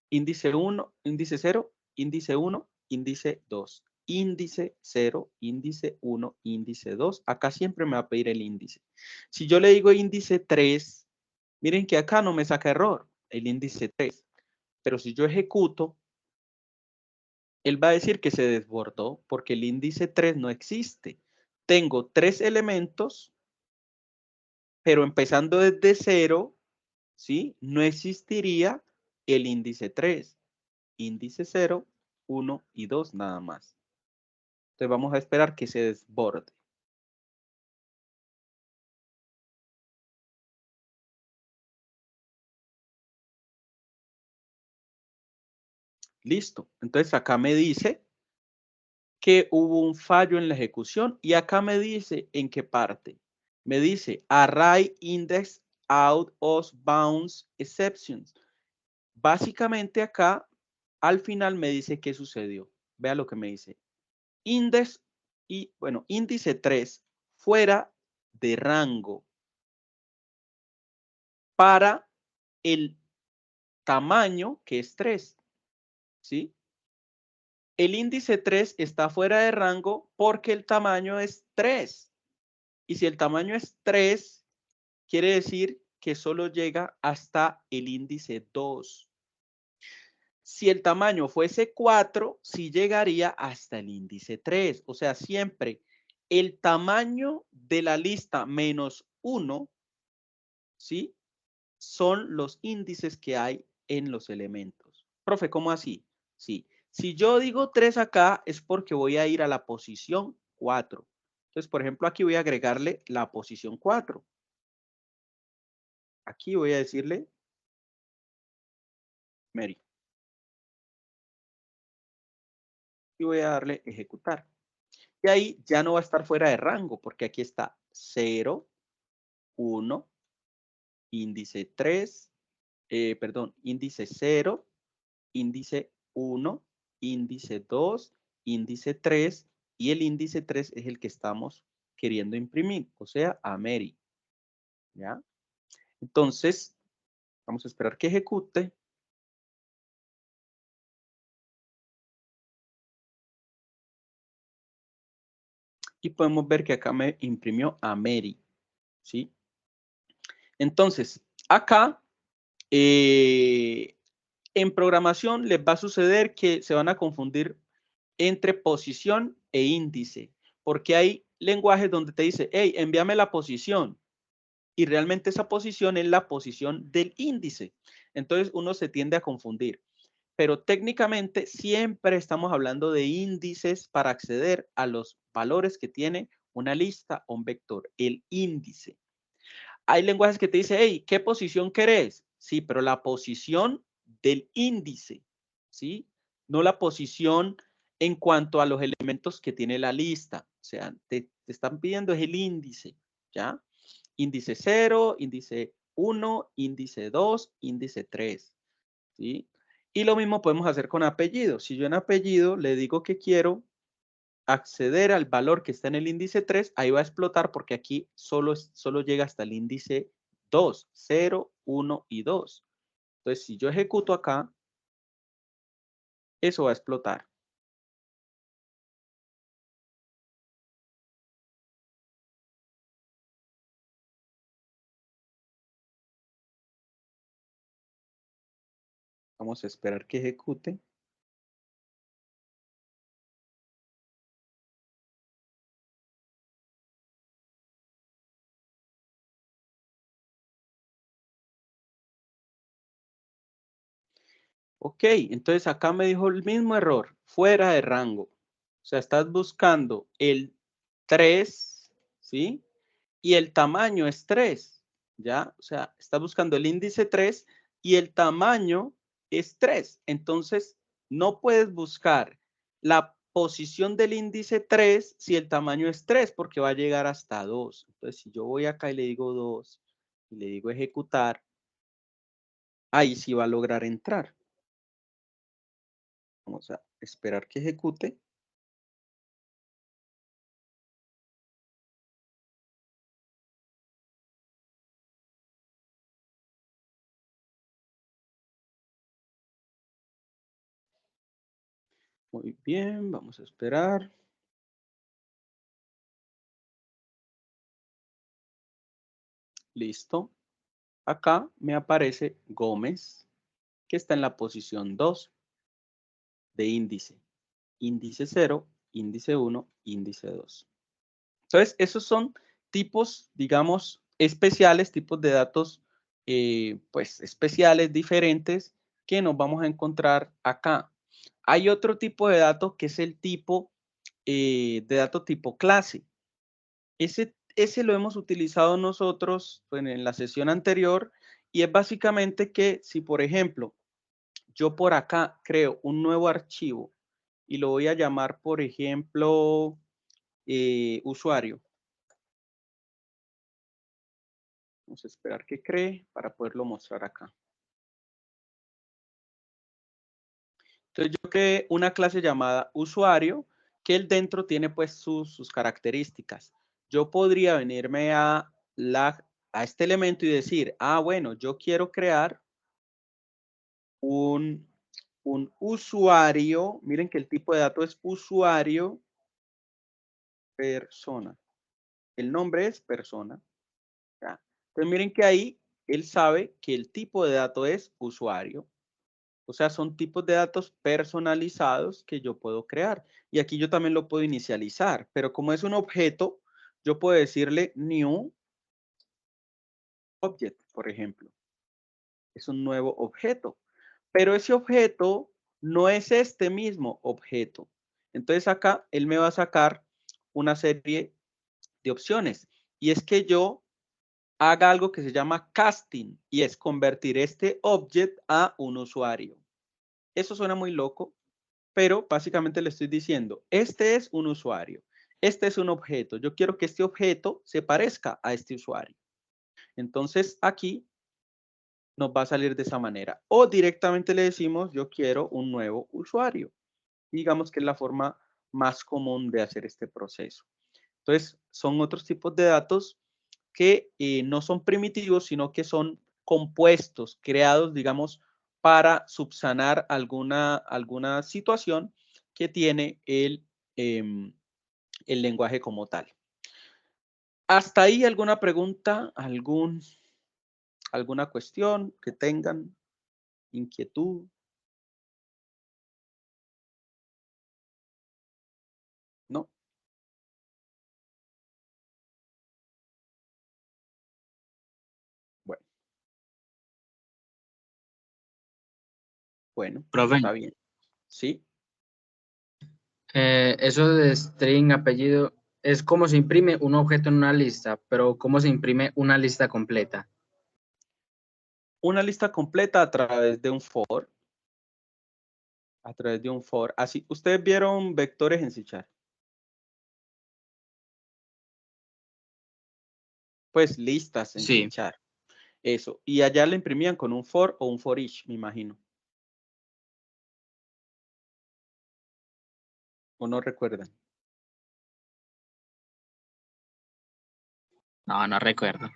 índice 1, índice 0, índice 1, índice 2, índice 0, índice 1, índice 2. Acá siempre me va a pedir el índice. Si yo le digo índice 3, Miren que acá no me saca error, el índice 3. Pero si yo ejecuto, él va a decir que se desbordó porque el índice 3 no existe. Tengo 3 elementos, pero empezando desde 0, ¿sí? No existiría el índice 3. Índice 0, 1 y 2 nada más. Entonces vamos a esperar que se desborde. Listo. Entonces acá me dice que hubo un fallo en la ejecución y acá me dice en qué parte. Me dice array index out of bounds exceptions. Básicamente acá al final me dice qué sucedió. Vea lo que me dice. Index y bueno, índice 3 fuera de rango para el tamaño que es 3, ¿sí? El índice 3 está fuera de rango porque el tamaño es 3. Y si el tamaño es 3, quiere decir que solo llega hasta el índice 2. Si el tamaño fuese 4, sí llegaría hasta el índice 3. O sea, siempre el tamaño de la lista menos 1, ¿sí? Son los índices que hay en los elementos. Profe, ¿cómo así? Sí. Si yo digo 3 acá es porque voy a ir a la posición 4. Entonces, por ejemplo, aquí voy a agregarle la posición 4. Aquí voy a decirle Mary. Y voy a darle ejecutar. Y ahí ya no va a estar fuera de rango porque aquí está 0, 1, índice 3, perdón, índice 0, índice 1, índice 2, índice 3 y el índice 3 es el que estamos queriendo imprimir, o sea, a Mary. ¿Ya? Entonces, vamos a esperar que ejecute. Y podemos ver que acá me imprimió a Mary. ¿Sí? Entonces, acá en programación les va a suceder que se van a confundir entre posición e índice, porque hay lenguajes donde te dice, hey, envíame la posición, y realmente esa posición es la posición del índice. Entonces uno se tiende a confundir, pero técnicamente siempre estamos hablando de índices para acceder a los valores que tiene una lista o un vector, el índice. Hay lenguajes que te dicen, hey, ¿qué posición querés? Sí, pero la posición del índice, ¿sí? No la posición en cuanto a los elementos que tiene la lista. O sea, te están pidiendo es el índice, ¿ya? Índice 0, índice 1, índice 2, índice 3, ¿sí? Y lo mismo podemos hacer con apellido. Si yo en apellido le digo que quiero acceder al valor que está en el índice 3, ahí va a explotar porque aquí solo llega hasta el índice 2, 0, 1 y 2. Entonces, si yo ejecuto acá, eso va a explotar. Vamos a esperar que ejecute. Ok, entonces acá me dijo el mismo error, fuera de rango. O sea, estás buscando el 3, ¿sí? Y el tamaño es 3, ¿ya? O sea, estás buscando el índice 3 y el tamaño es 3. Entonces, no puedes buscar la posición del índice 3 si el tamaño es 3, porque va a llegar hasta 2. Entonces, si yo voy acá y le digo 2 y le digo ejecutar, ahí sí va a lograr entrar. Vamos a esperar que ejecute. Muy bien, vamos a esperar. Listo. acá me aparece Gómez, que está en la posición 2 de índice. Índice 0, índice 1, índice 2. Entonces, esos son tipos, digamos, especiales, tipos de datos, pues, especiales, diferentes, que nos vamos a encontrar acá. Hay otro tipo de datos que es el tipo de dato tipo clase. Ese lo hemos utilizado nosotros pues, en la sesión anterior y es básicamente que si, por ejemplo, yo por acá creo un nuevo archivo y lo voy a llamar, por ejemplo, usuario. Vamos a esperar que cree para poderlo mostrar acá. Entonces yo creé una clase llamada usuario que el dentro tiene pues sus características. Yo podría venirme a este elemento y decir, bueno, yo quiero crear un usuario. Miren que el tipo de dato es usuario persona. El nombre es persona. ¿Ya? Entonces miren que ahí él sabe que el tipo de dato es usuario. O sea, son tipos de datos personalizados que yo puedo crear. Y aquí yo también lo puedo inicializar, pero como es un objeto, yo puedo decirle new object, por ejemplo. Es un nuevo objeto. Pero ese objeto no es este mismo objeto. Entonces acá él me va a sacar una serie de opciones. Y es que yo haga algo que se llama casting y es convertir este object a un usuario. Eso suena muy loco, pero básicamente le estoy diciendo, este es un usuario, este es un objeto. Yo quiero que este objeto se parezca a este usuario. Entonces aquí nos va a salir de esa manera. O directamente le decimos, yo quiero un nuevo usuario. Digamos que es la forma más común de hacer este proceso. Entonces, son otros tipos de datos que no son primitivos, sino que son compuestos, creados, digamos, para subsanar alguna situación que tiene el lenguaje como tal. ¿Hasta ahí alguna pregunta, alguna cuestión que tengan, inquietud? ¿No? Bueno, bueno, Profe, está bien. ¿Sí? eso de string apellido es como se imprime un objeto en una lista, pero ¿cómo se imprime una lista completa? Una lista completa a través de un for. A través de un for. Así, ¿ustedes vieron vectores en C#? Pues listas en C#. Sí. Eso. Y allá le imprimían con un for o un for each, me imagino. ¿O no recuerdan? No, no recuerdo.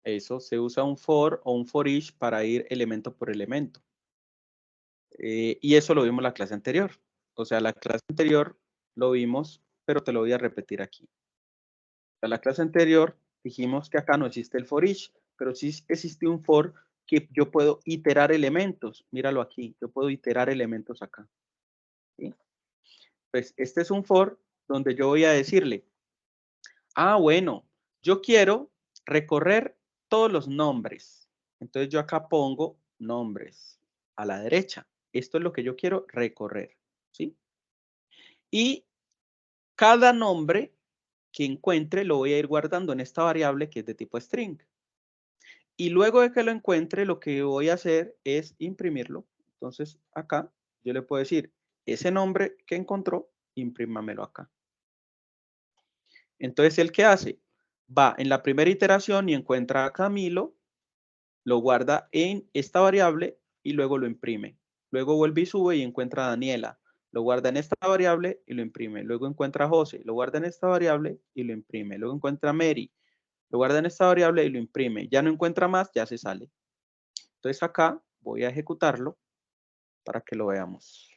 Eso, se usa un for o un for each para ir elemento por elemento. Y eso lo vimos en la clase anterior. O sea, la clase anterior lo vimos, pero te lo voy a repetir aquí. En la clase anterior dijimos que acá no existe el for each, pero sí existe un for que yo puedo iterar elementos. Míralo aquí, yo puedo iterar elementos acá. ¿Sí? Pues este es un for donde yo voy a decirle, bueno, yo quiero recorrer todos los nombres. Entonces yo acá pongo nombres a la derecha. Esto es lo que yo quiero recorrer, ¿sí? Y cada nombre que encuentre lo voy a ir guardando en esta variable que es de tipo string. Y luego de que lo encuentre, lo que voy a hacer es imprimirlo. Entonces acá yo le puedo decir, ese nombre que encontró, imprímamelo acá. Entonces, ¿el qué hace? Va en la primera iteración y encuentra a Camilo, lo guarda en esta variable y luego lo imprime. Luego vuelve y sube y encuentra a Daniela. Lo guarda en esta variable y lo imprime. Luego encuentra a José, lo guarda en esta variable y lo imprime. Luego encuentra a Mary, lo guarda en esta variable y lo imprime. Ya no encuentra más, ya se sale. Entonces acá voy a ejecutarlo para que lo veamos.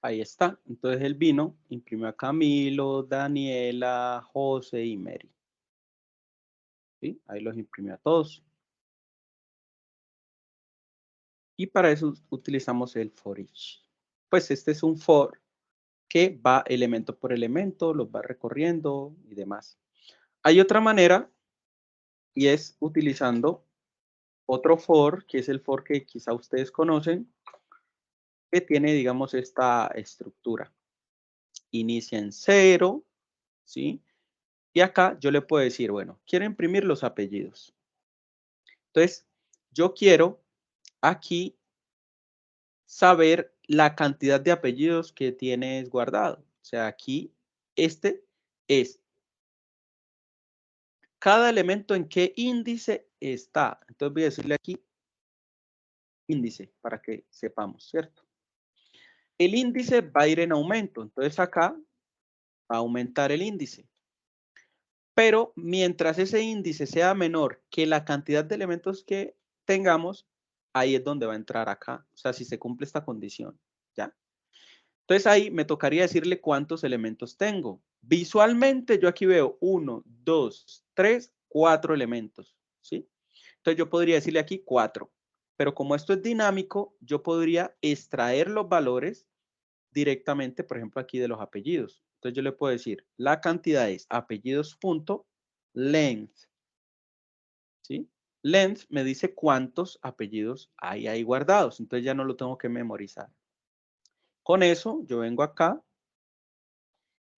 Ahí está. Entonces él vino, imprimió a Camilo, Daniela, José y Mary. ¿Sí? Ahí los imprimió a todos. Y para eso utilizamos el for each. Pues este es un for que va elemento por elemento, los va recorriendo y demás. Hay otra manera y es utilizando otro for, que es el for que quizá ustedes conocen, que tiene, digamos, esta estructura. Inicia en 0, ¿sí? Y acá yo le puedo decir, bueno, quiero imprimir los apellidos. Entonces, yo quiero aquí saber la cantidad de apellidos que tienes guardado. O sea, aquí este es cada elemento en qué índice está. Entonces voy a decirle aquí índice para que sepamos, ¿cierto? El índice va a ir en aumento. Entonces acá va a aumentar el índice. Pero mientras ese índice sea menor que la cantidad de elementos que tengamos, ahí es donde va a entrar acá. O sea, si se cumple esta condición, ¿ya? Entonces ahí me tocaría decirle cuántos elementos tengo. Visualmente yo aquí veo 1, 2, 3, 4 elementos, ¿sí? Entonces yo podría decirle aquí 4. Pero como esto es dinámico, yo podría extraer los valores directamente, por ejemplo, aquí de los apellidos. Entonces yo le puedo decir, la cantidad es apellidos.length, ¿sí? Length me dice cuántos apellidos hay ahí guardados. Entonces ya no lo tengo que memorizar. Con eso yo vengo acá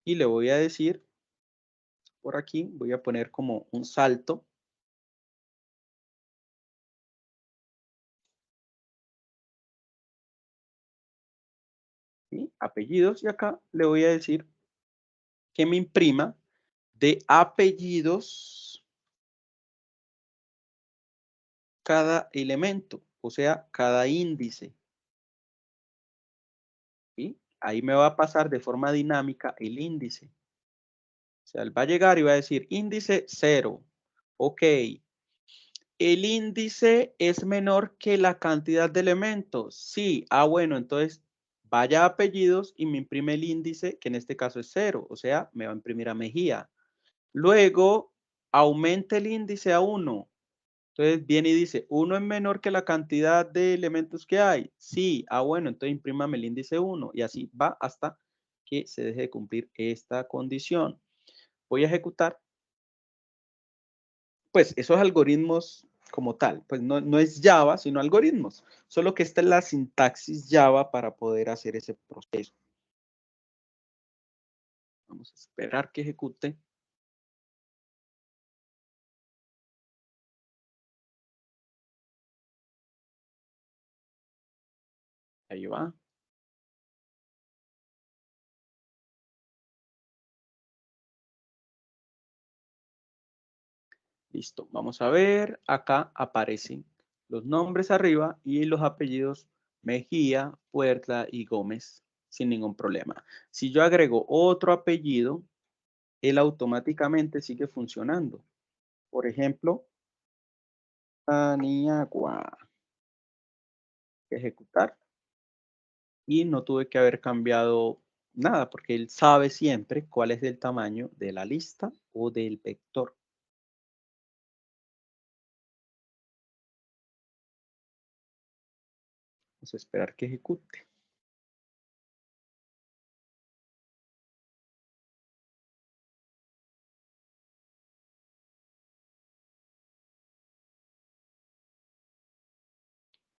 y le voy a decir, por aquí, voy a poner como un salto. ¿Sí? Apellidos y acá le voy a decir que me imprima de apellidos cada elemento, o sea, cada índice. ¿Sí? Ahí me va a pasar de forma dinámica el índice. O sea, él va a llegar y va a decir índice 0. Ok. El índice es menor que la cantidad de elementos. Sí. Ah, bueno, entonces vaya a apellidos y me imprime el índice, que en este caso es 0. O sea, me va a imprimir a Mejía. Luego, aumenta el índice a 1. Entonces viene y dice, 1 es menor que la cantidad de elementos que hay. Sí, ah bueno, entonces imprímame el índice 1 y así va hasta que se deje de cumplir esta condición. Voy a ejecutar. Pues esos algoritmos como tal, pues no es Java, sino algoritmos. Solo que esta es la sintaxis Java para poder hacer ese proceso. Vamos a esperar que ejecute. Ahí va. Listo, vamos a ver, acá aparecen los nombres arriba y los apellidos Mejía, Puerta y Gómez sin ningún problema. Si yo agrego otro apellido, él automáticamente sigue funcionando. Por ejemplo, Paniagua. Ejecutar. Y no tuve que haber cambiado nada porque él sabe siempre cuál es el tamaño de la lista o del vector. Vamos a esperar que ejecute.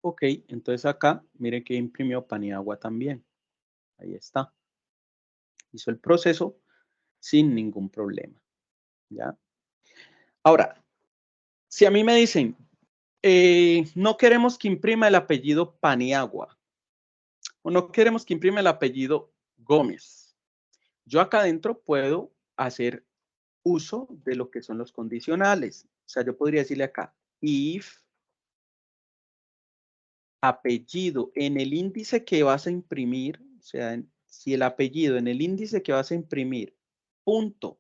Ok, entonces acá, miren que imprimió Paniagua también. Ahí está. Hizo el proceso sin ningún problema. ¿Ya? Ahora, si a mí me dicen, no queremos que imprima el apellido Paniagua o no queremos que imprima el apellido Gómez, yo acá adentro puedo hacer uso de lo que son los condicionales. O sea, yo podría decirle acá, if apellido en el índice que vas a imprimir, o sea, si el apellido en el índice que vas a imprimir, punto,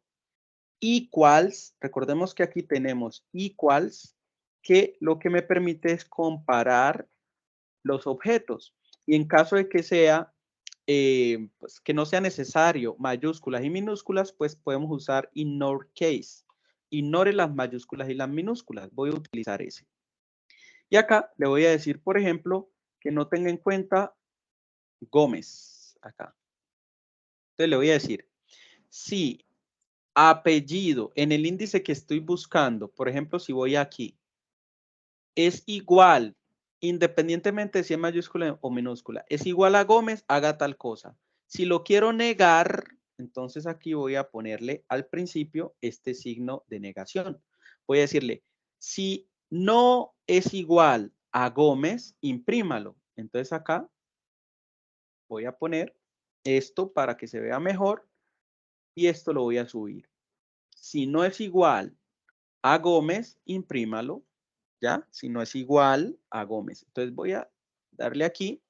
equals, recordemos que aquí tenemos equals, que lo que me permite es comparar los objetos. Y en caso de que sea pues, que no sea necesario mayúsculas y minúsculas, pues podemos usar ignore case. Ignore las mayúsculas y las minúsculas. Voy a utilizar ese. Y acá le voy a decir, por ejemplo, que no tenga en cuenta Gómez. Acá. Entonces le voy a decir, si apellido en el índice que estoy buscando, por ejemplo, si voy aquí, es igual, independientemente de si es mayúscula o minúscula, es igual a Gómez, haga tal cosa. Si lo quiero negar, entonces aquí voy a ponerle al principio este signo de negación. Voy a decirle, si no es igual a Gómez, imprímalo. Entonces acá voy a poner esto para que se vea mejor y esto lo voy a subir. Si no es igual a Gómez, imprímalo. ¿Ya? Si no es igual a Gómez. Entonces voy a darle aquí.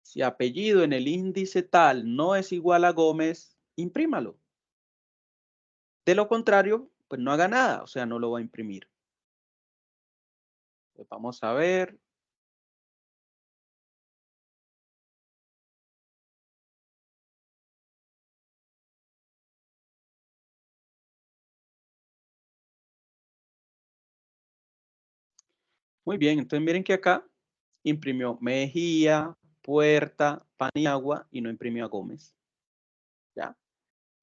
Si apellido en el índice tal no es igual a Gómez, imprímalo. De lo contrario, pues no haga nada, o sea, no lo va a imprimir. Pues vamos a ver. Muy bien, entonces miren que acá imprimió Mejía, Puerta, Paniagua y no imprimió a Gómez. ¿Ya?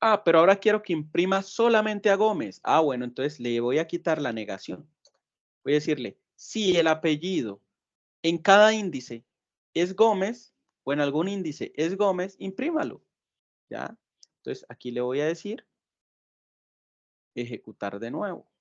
Ah, pero ahora quiero que imprima solamente a Gómez. Ah, bueno, entonces le voy a quitar la negación. Voy a decirle, si el apellido en cada índice es Gómez, o en algún índice es Gómez, imprímalo. ¿Ya? Entonces aquí le voy a decir, ejecutar de nuevo.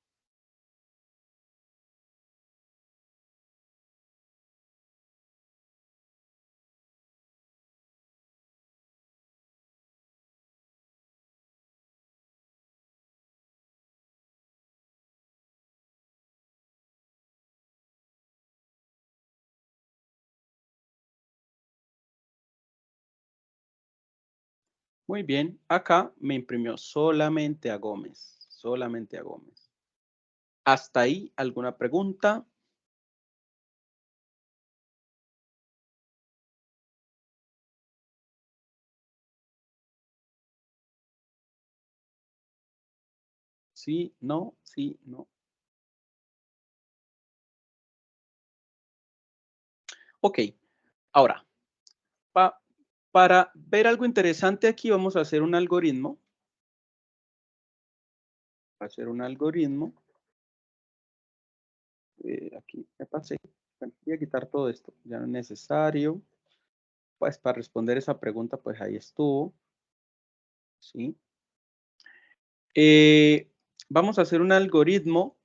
Muy bien, acá me imprimió solamente a Gómez, solamente a Gómez. ¿Hasta ahí alguna pregunta? Sí, no, sí, no. Ok, ahora, para ver algo interesante aquí vamos a hacer un algoritmo. Hacer un algoritmo. Aquí me pasé. Bueno, voy a quitar todo esto, ya no es necesario. Pues para responder esa pregunta, pues ahí estuvo. ¿Sí? Vamos a hacer un algoritmo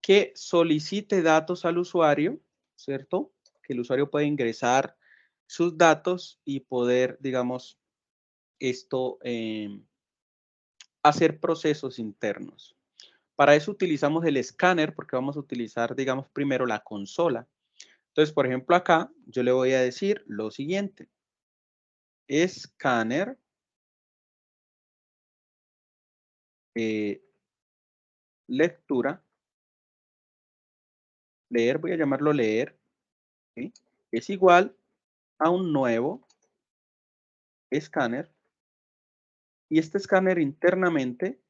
que solicite datos al usuario, ¿cierto? Que el usuario pueda ingresar sus datos y poder, digamos, esto, hacer procesos internos. Para eso utilizamos el escáner porque vamos a utilizar, digamos, primero la consola. Entonces, por ejemplo, acá yo le voy a decir lo siguiente. Escáner. Lectura. Leer, voy a llamarlo leer. ¿Sí? Es igual a un nuevo escáner. Y este escáner internamente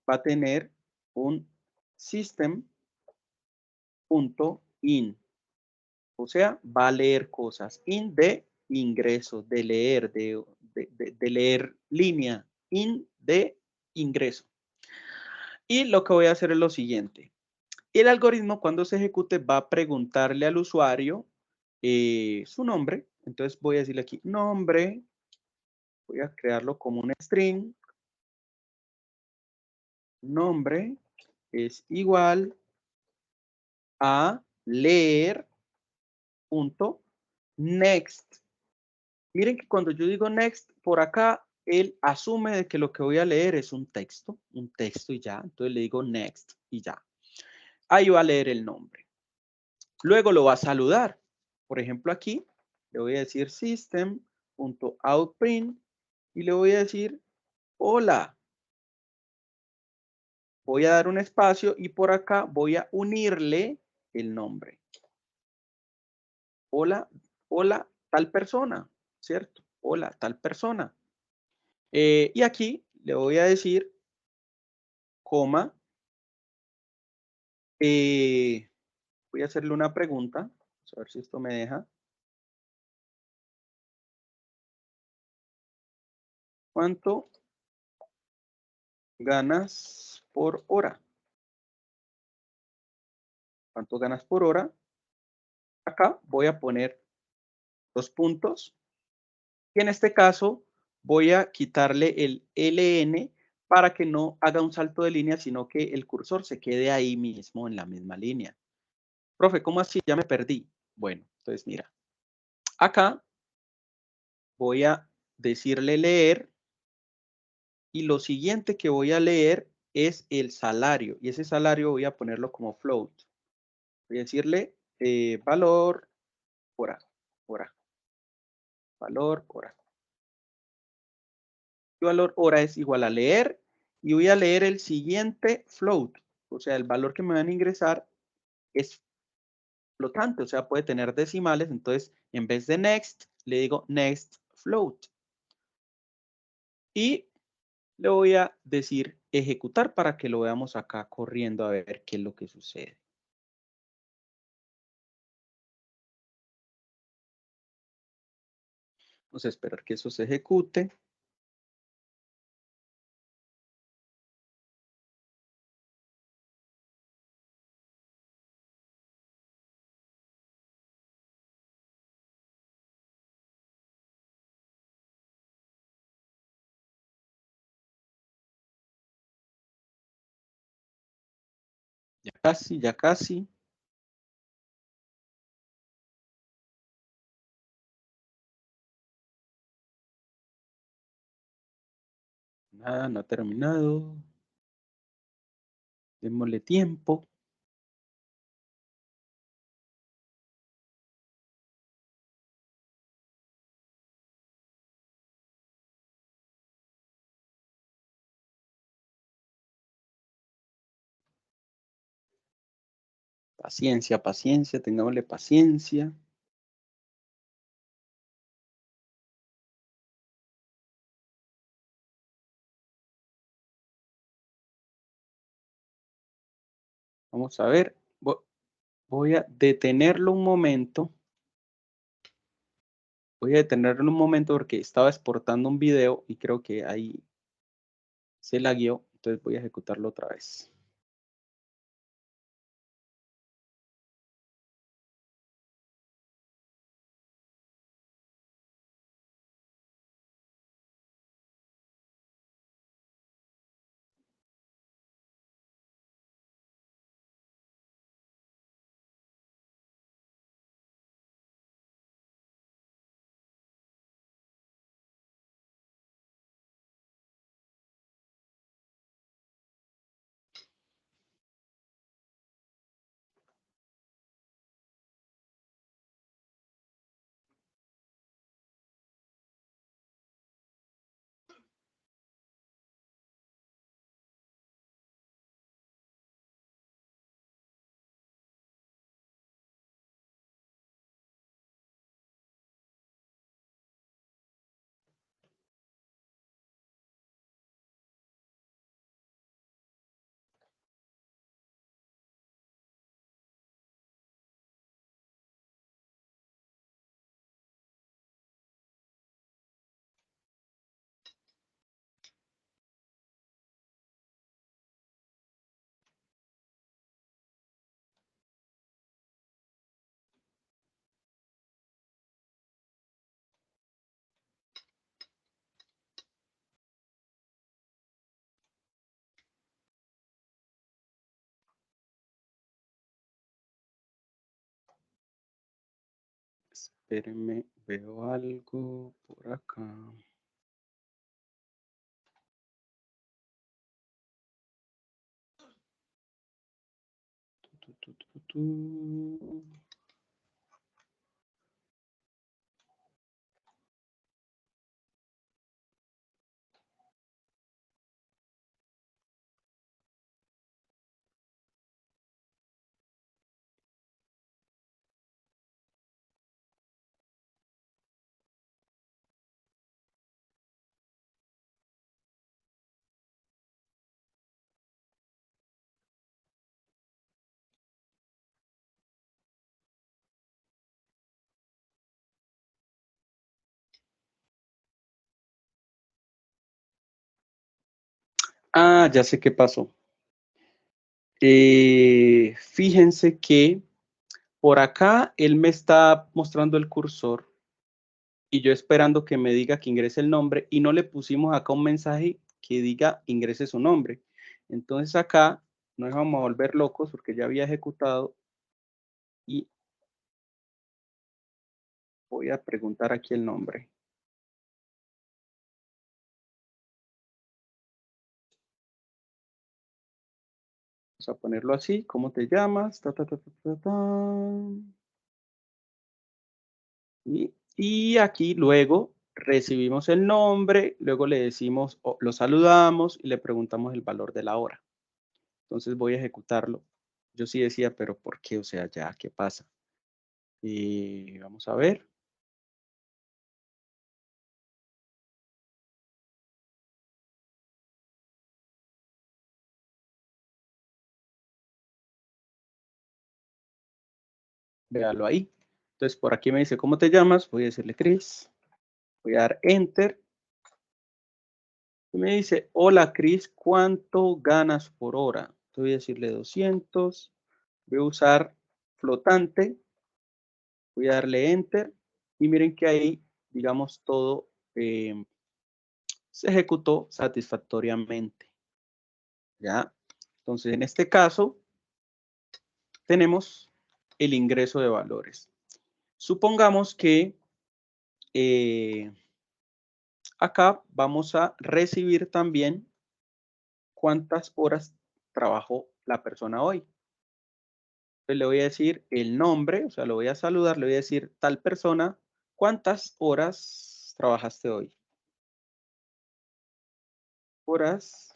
va a tener un system.in. O sea, va a leer cosas. In de ingreso, de leer, de leer línea. In de ingreso. Y lo que voy a hacer es lo siguiente. El algoritmo cuando se ejecute va a preguntarle al usuario su nombre. Entonces voy a decirle aquí nombre. Voy a crearlo como un string. Nombre es igual a leer punto next. Miren que cuando yo digo next, por acá, él asume de que lo que voy a leer es un texto y ya. Entonces le digo next y ya. Ahí va a leer el nombre. Luego lo va a saludar. Por ejemplo, aquí le voy a decir system.outprint y le voy a decir hola. Voy a dar un espacio y por acá voy a unirle el nombre. Hola, hola, tal persona, ¿cierto? Hola, tal persona. Y aquí le voy a decir, coma, voy a hacerle una pregunta, vamos a ver si esto me deja. ¿Cuánto ganas por hora? ¿Cuánto ganas por hora? Acá voy a poner 2 puntos. Y en este caso voy a quitarle el LN para que no haga un salto de línea, sino que el cursor se quede ahí mismo en la misma línea. Profe, ¿cómo así? Ya me perdí. Bueno, entonces mira, acá voy a decirle leer y lo siguiente que voy a leer es el salario y ese salario voy a ponerlo como float. Voy a decirle valor hora, hora, valor hora. Y valor hora es igual a leer y voy a leer el siguiente float. O sea, el valor que me van a ingresar es flotante, o sea, puede tener decimales. Entonces, en vez de next, le digo next float. Y le voy a decir ejecutar para que lo veamos acá corriendo a ver qué es lo que sucede. Vamos a esperar que eso se ejecute. Ya casi, ya casi. Nada, no ha terminado. Démosle tiempo. Paciencia, paciencia, tengámosle paciencia. Vamos a ver. Voy a detenerlo un momento. Voy a detenerlo un momento porque estaba exportando un video y creo que ahí se lagueó. Entonces voy a ejecutarlo otra vez. Espérenme, veo algo por acá. Tu. Ah, ya sé qué pasó. Fíjense que por acá él me está mostrando el cursor y yo esperando que me diga que ingrese el nombre y no le pusimos acá un mensaje que diga ingrese su nombre. Entonces acá nos vamos a volver locos porque ya había ejecutado y voy a preguntar aquí el nombre. Vamos a ponerlo así, ¿cómo te llamas? Ta, ta, ta, ta, ta, ta. Y aquí luego recibimos el nombre, luego le decimos, lo saludamos y le preguntamos el valor de la hora. Entonces voy a ejecutarlo. Yo sí decía, pero ¿por qué? O sea, ya, ¿qué pasa? Y vamos a ver. Véalo ahí. Entonces por aquí me dice, ¿cómo te llamas? Voy a decirle Chris. Voy a dar Enter. Y me dice, hola Chris, ¿cuánto ganas por hora? Voy a decirle 200. Voy a usar flotante. Voy a darle Enter. Y miren que ahí, digamos, todo se ejecutó satisfactoriamente. ¿Ya? Entonces, en este caso, tenemos el ingreso de valores. Supongamos que acá vamos a recibir también cuántas horas trabajó la persona hoy. Entonces, le voy a decir el nombre, o sea, lo voy a saludar, le voy a decir tal persona, ¿cuántas horas trabajaste hoy? Horas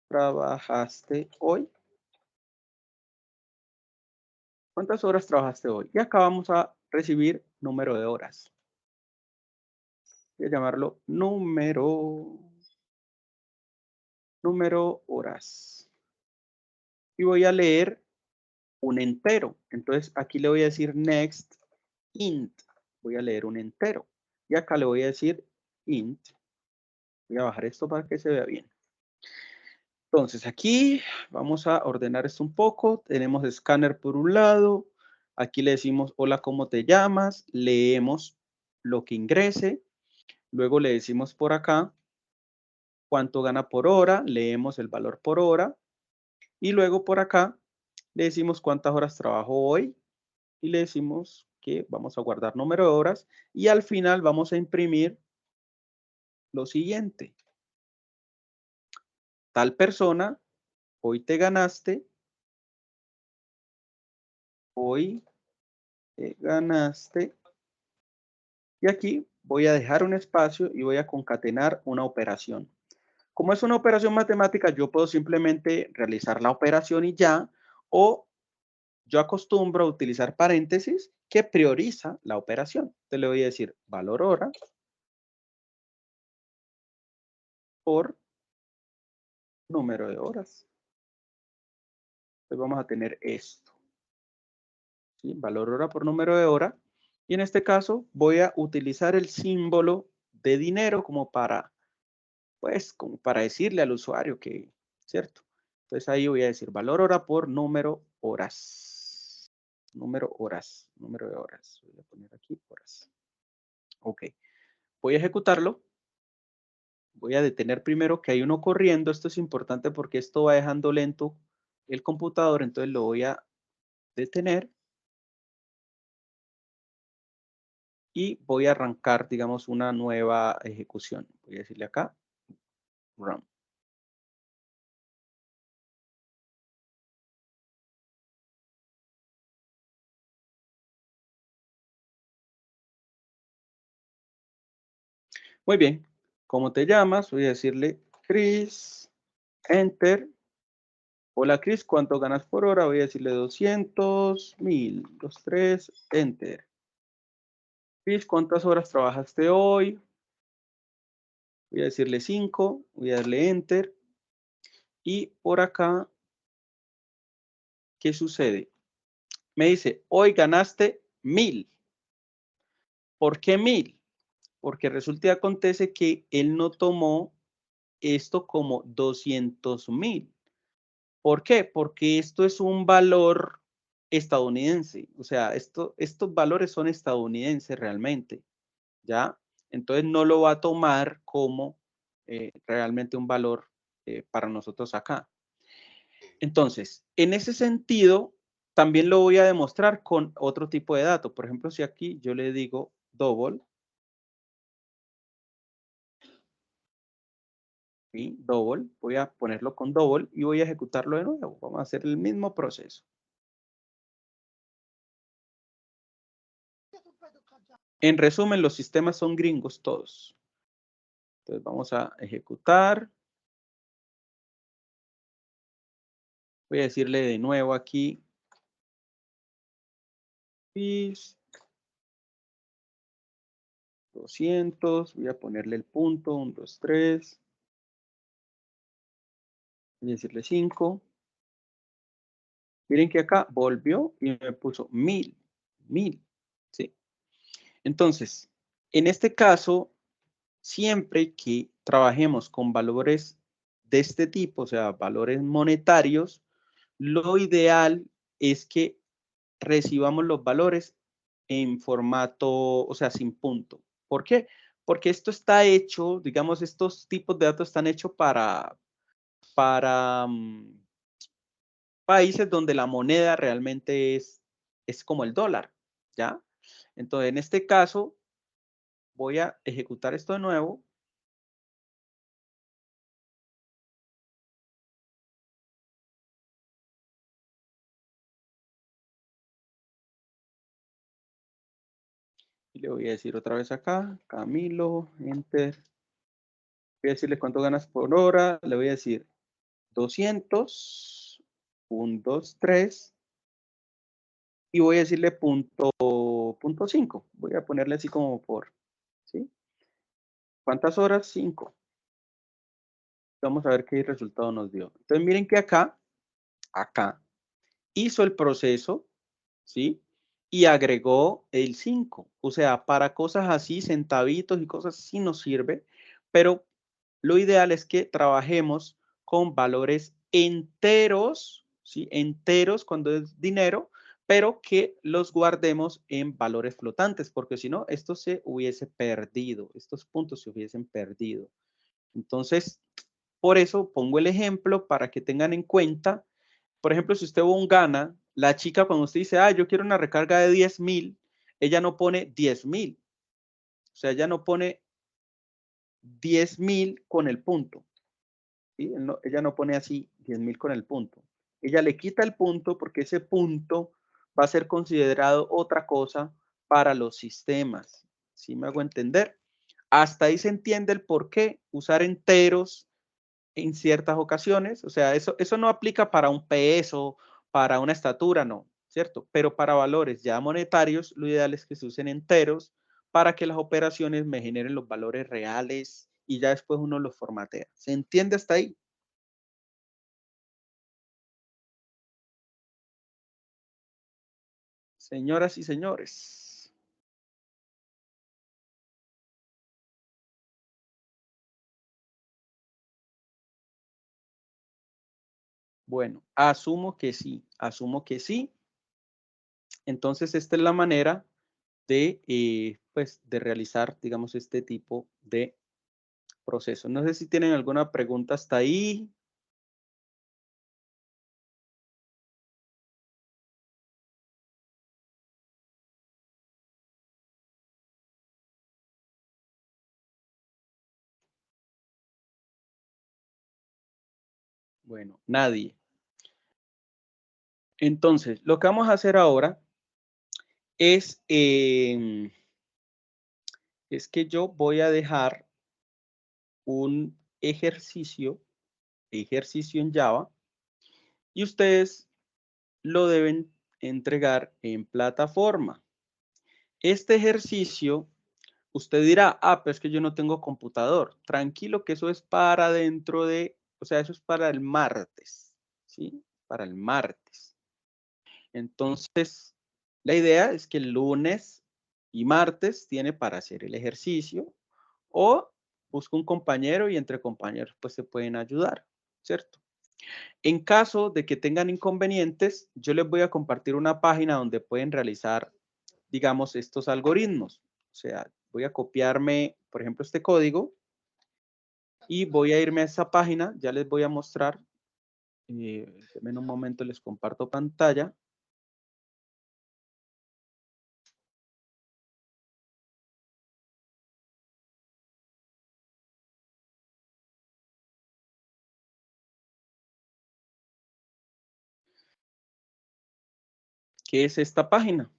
trabajaste hoy. ¿Cuántas horas trabajaste hoy? Y acá vamos a recibir número de horas. Voy a llamarlo número horas. Y voy a leer un entero. Entonces aquí le voy a decir next int. Voy a leer un entero. Y acá le voy a decir int. Voy a bajar esto para que se vea bien. Entonces aquí vamos a ordenar esto un poco. Tenemos escáner por un lado. Aquí le decimos hola, ¿cómo te llamas? Leemos lo que ingrese. Luego le decimos por acá cuánto gana por hora. Leemos el valor por hora. Y luego por acá le decimos cuántas horas trabajó hoy. Y le decimos que vamos a guardar número de horas. Y al final vamos a imprimir lo siguiente. Tal persona, hoy te ganaste. Hoy te ganaste. Y aquí voy a dejar un espacio y voy a concatenar una operación. Como es una operación matemática, yo puedo simplemente realizar la operación y ya, o yo acostumbro a utilizar paréntesis que prioriza la operación. Entonces le voy a decir valor hora por número de horas. Entonces vamos a tener esto. ¿Sí? Valor hora por número de hora. Y en este caso voy a utilizar el símbolo de dinero como para, pues, como para decirle al usuario que, ¿cierto? Entonces ahí voy a decir valor hora por número horas. Número horas, número de horas. Voy a poner aquí horas. Ok. Voy a ejecutarlo. Voy a detener primero que hay uno corriendo. Esto es importante porque esto va dejando lento el computador. Entonces lo voy a detener. Y voy a arrancar, digamos, una nueva ejecución. Voy a decirle acá, run. Muy bien. ¿Cómo te llamas? Voy a decirle Chris, enter. Hola Chris, ¿cuánto ganas por hora? Voy a decirle 200, 1000, 2, 3, enter. Chris, ¿cuántas horas trabajaste hoy? Voy a decirle 5, voy a darle enter. Y por acá, ¿qué sucede? Me dice, hoy ganaste 1000. ¿Por qué 1000? Porque resulta y acontece que él no tomó esto como 200.000. ¿Por qué? Porque esto es un valor estadounidense. O sea, estos valores son estadounidenses realmente, ¿ya? Entonces no lo va a tomar como realmente un valor para nosotros acá. Entonces, en ese sentido, también lo voy a demostrar con otro tipo de dato. Por ejemplo, si aquí yo le digo double, ¿sí? Double, voy a ponerlo con double y voy a ejecutarlo de nuevo. Vamos a hacer el mismo proceso. En resumen, los sistemas son gringos todos. Entonces vamos a ejecutar. Voy a decirle de nuevo aquí. 200. Voy a ponerle el punto. 1, 2, 3. Voy a decirle 5. Miren que acá volvió y me puso 1000. ¿Sí? Entonces, en este caso, siempre que trabajemos con valores de este tipo, o sea, valores monetarios, lo ideal es que recibamos los valores en formato, o sea, sin punto. ¿Por qué? Porque esto está hecho, digamos, estos tipos de datos están hechos para países donde la moneda realmente es como el dólar, ¿ya? Entonces, en este caso, voy a ejecutar esto de nuevo. Y le voy a decir otra vez acá, Camilo, enter. Voy a decirle cuánto ganas por hora. Le voy a decir 200, 1, 2, 3. Y voy a decirle punto 5. Voy a ponerle así como por, ¿sí? ¿Cuántas horas? 5. Vamos a ver qué resultado nos dio. Entonces miren que acá hizo el proceso, ¿sí? Y agregó el 5. O sea, para cosas así, centavitos y cosas así nos sirve, pero lo ideal es que trabajemos con valores enteros, ¿sí? Enteros cuando es dinero, pero que los guardemos en valores flotantes, porque si no, esto se hubiese perdido, estos puntos se hubiesen perdido. Entonces, por eso pongo el ejemplo para que tengan en cuenta. Por ejemplo, si usted va a un Gana, la chica cuando usted dice, yo quiero una recarga de 10.000, ella no pone 10.000. O sea, ella no pone 10.000 con el punto. ¿Sí? Ella no pone así 10.000 con el punto. Ella le quita el punto porque ese punto va a ser considerado otra cosa para los sistemas. ¿Sí me hago entender? Hasta ahí se entiende el por qué usar enteros en ciertas ocasiones. O sea, eso no aplica para un peso, para una estatura, no, ¿cierto? Pero para valores ya monetarios, lo ideal es que se usen enteros para que las operaciones me generen los valores reales y ya después uno los formatea. ¿Se entiende hasta ahí? Señoras y señores. Bueno, asumo que sí, asumo que sí. Entonces, esta es la manera de, pues, de realizar, digamos, este tipo de proceso. No sé si tienen alguna pregunta hasta ahí. Bueno, nadie. Entonces, lo que vamos a hacer ahora es que yo voy a dejar un ejercicio en Java y ustedes lo deben entregar en plataforma. Este ejercicio, usted dirá, pero es que yo no tengo computador. Tranquilo que eso es para dentro de, o sea, eso es para el martes, ¿sí? Para el martes. Entonces, la idea es que el lunes y martes tiene para hacer el ejercicio o busca un compañero y entre compañeros pues se pueden ayudar, ¿cierto? En caso de que tengan inconvenientes, yo les voy a compartir una página donde pueden realizar, digamos, estos algoritmos. O sea, voy a copiarme, por ejemplo, este código y voy a irme a esa página. Ya les voy a mostrar. En un momento les comparto pantalla. ¿Qué es esta página?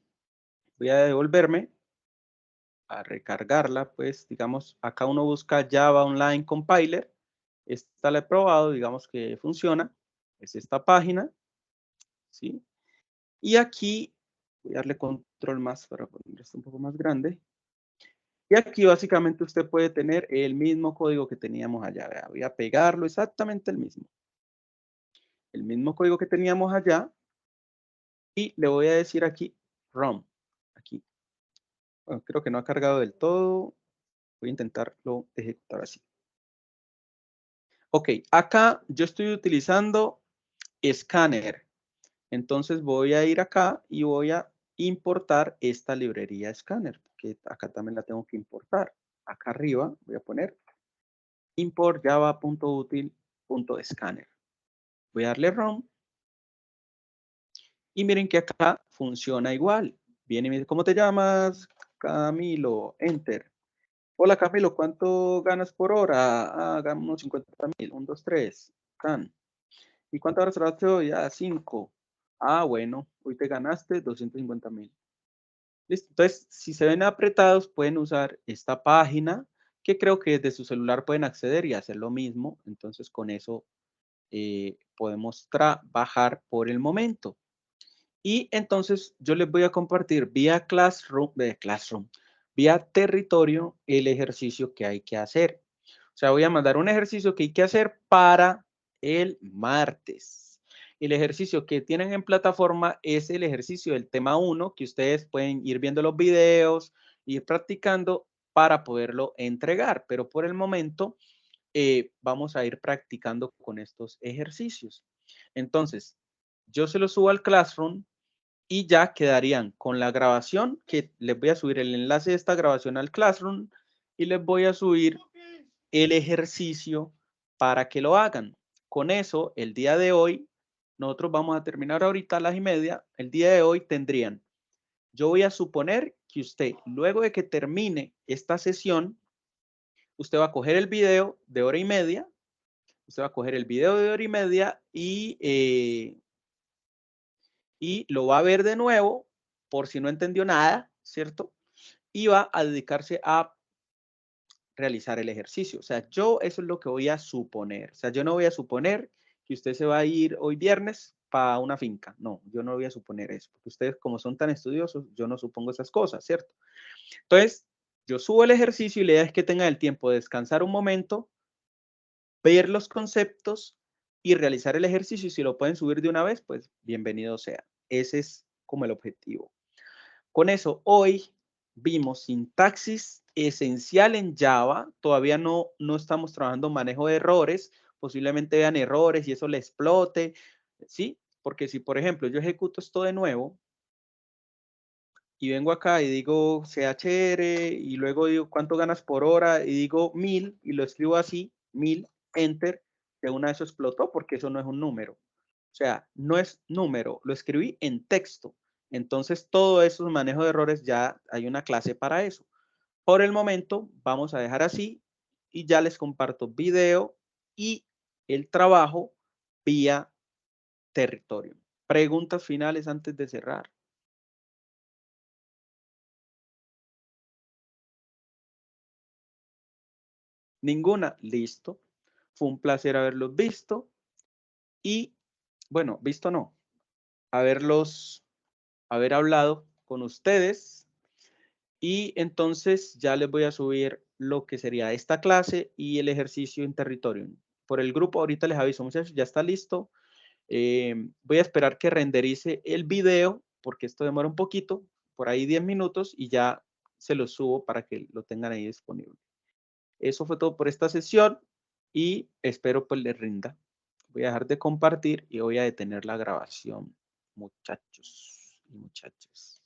Voy a devolverme a recargarla, pues digamos, acá uno busca Java Online Compiler. Esta la he probado, digamos que funciona. Es esta página, ¿sí? Y aquí voy a darle control más para poner esto un poco más grande. Y aquí básicamente usted puede tener el mismo código que teníamos allá. Vea, voy a pegarlo exactamente el mismo. El mismo código que teníamos allá. Y le voy a decir aquí, run. Aquí. Bueno, creo que no ha cargado del todo. Voy a intentarlo ejecutar así. Ok, acá yo estoy utilizando Scanner. Entonces voy a ir acá y voy a importar esta librería Scanner, que acá también la tengo que importar. Acá arriba voy a poner import java.util.scanner. Voy a darle run y miren que acá funciona igual. Viene y me dice, ¿cómo te llamas? Camilo, enter. Hola Camilo, ¿cuánto ganas por hora? Ah, gano unos 50.000, 1, 2, 3, can. ¿Y cuántas horas trabajaste hoy? Ah, 5. Ah, bueno, hoy te ganaste 250.000. Listo. Entonces, si se ven apretados, pueden usar esta página, que creo que desde su celular pueden acceder y hacer lo mismo. Entonces, con eso podemos trabajar por el momento. Y entonces, yo les voy a compartir vía Classroom, vía territorio, el ejercicio que hay que hacer. O sea, voy a mandar un ejercicio que hay que hacer para el martes. El ejercicio que tienen en plataforma es el ejercicio del tema 1, que ustedes pueden ir viendo los videos, ir practicando para poderlo entregar. Pero por el momento vamos a ir practicando con estos ejercicios. Entonces, yo se los subo al Classroom y ya quedarían con la grabación, que les voy a subir el enlace de esta grabación al Classroom y les voy a subir el ejercicio para que lo hagan. Con eso, el día de hoy, nosotros vamos a terminar ahorita a las 1:30. El día de hoy tendrían, yo voy a suponer que usted, luego de que termine esta sesión, usted va a coger el video de 1:30, usted va a coger el video de 1:30 y lo va a ver de nuevo por si no entendió nada, ¿cierto? Y va a dedicarse a realizar el ejercicio. O sea, yo eso es lo que voy a suponer. O sea, yo no voy a suponer que usted se va a ir hoy viernes para una finca. No, yo no voy a suponer eso. Porque ustedes, como son tan estudiosos, yo no supongo esas cosas, ¿cierto? Entonces, yo subo el ejercicio y la idea es que tenga el tiempo de descansar un momento, ver los conceptos y realizar el ejercicio. Y si lo pueden subir de una vez, pues bienvenido sea. Ese es como el objetivo. Con eso, hoy vimos sintaxis esencial en Java. Todavía no estamos trabajando manejo de errores. Posiblemente vean errores y eso le explote, ¿sí? Porque si, por ejemplo, yo ejecuto esto de nuevo y vengo acá y digo CHR y luego digo cuánto ganas por hora y digo 1000 y lo escribo así, 1000, enter, de una vez eso explotó porque eso no es un número. O sea, no es número, lo escribí en texto. Entonces, todo esos manejos de errores ya hay una clase para eso. Por el momento, vamos a dejar así y ya les comparto video y el trabajo vía territorio. Preguntas finales antes de cerrar. Ninguna, listo. Fue un placer haberlos visto y, bueno, visto no, haber hablado con ustedes. Y entonces ya les voy a subir lo que sería esta clase y el ejercicio en territorio. Por el grupo, ahorita les aviso, muchachos, ya está listo. Voy a esperar que renderice el video, porque esto demora un poquito, por ahí 10 minutos, y ya se lo subo para que lo tengan ahí disponible. Eso fue todo por esta sesión y espero pues les rinda. Voy a dejar de compartir y voy a detener la grabación, muchachos y muchachas.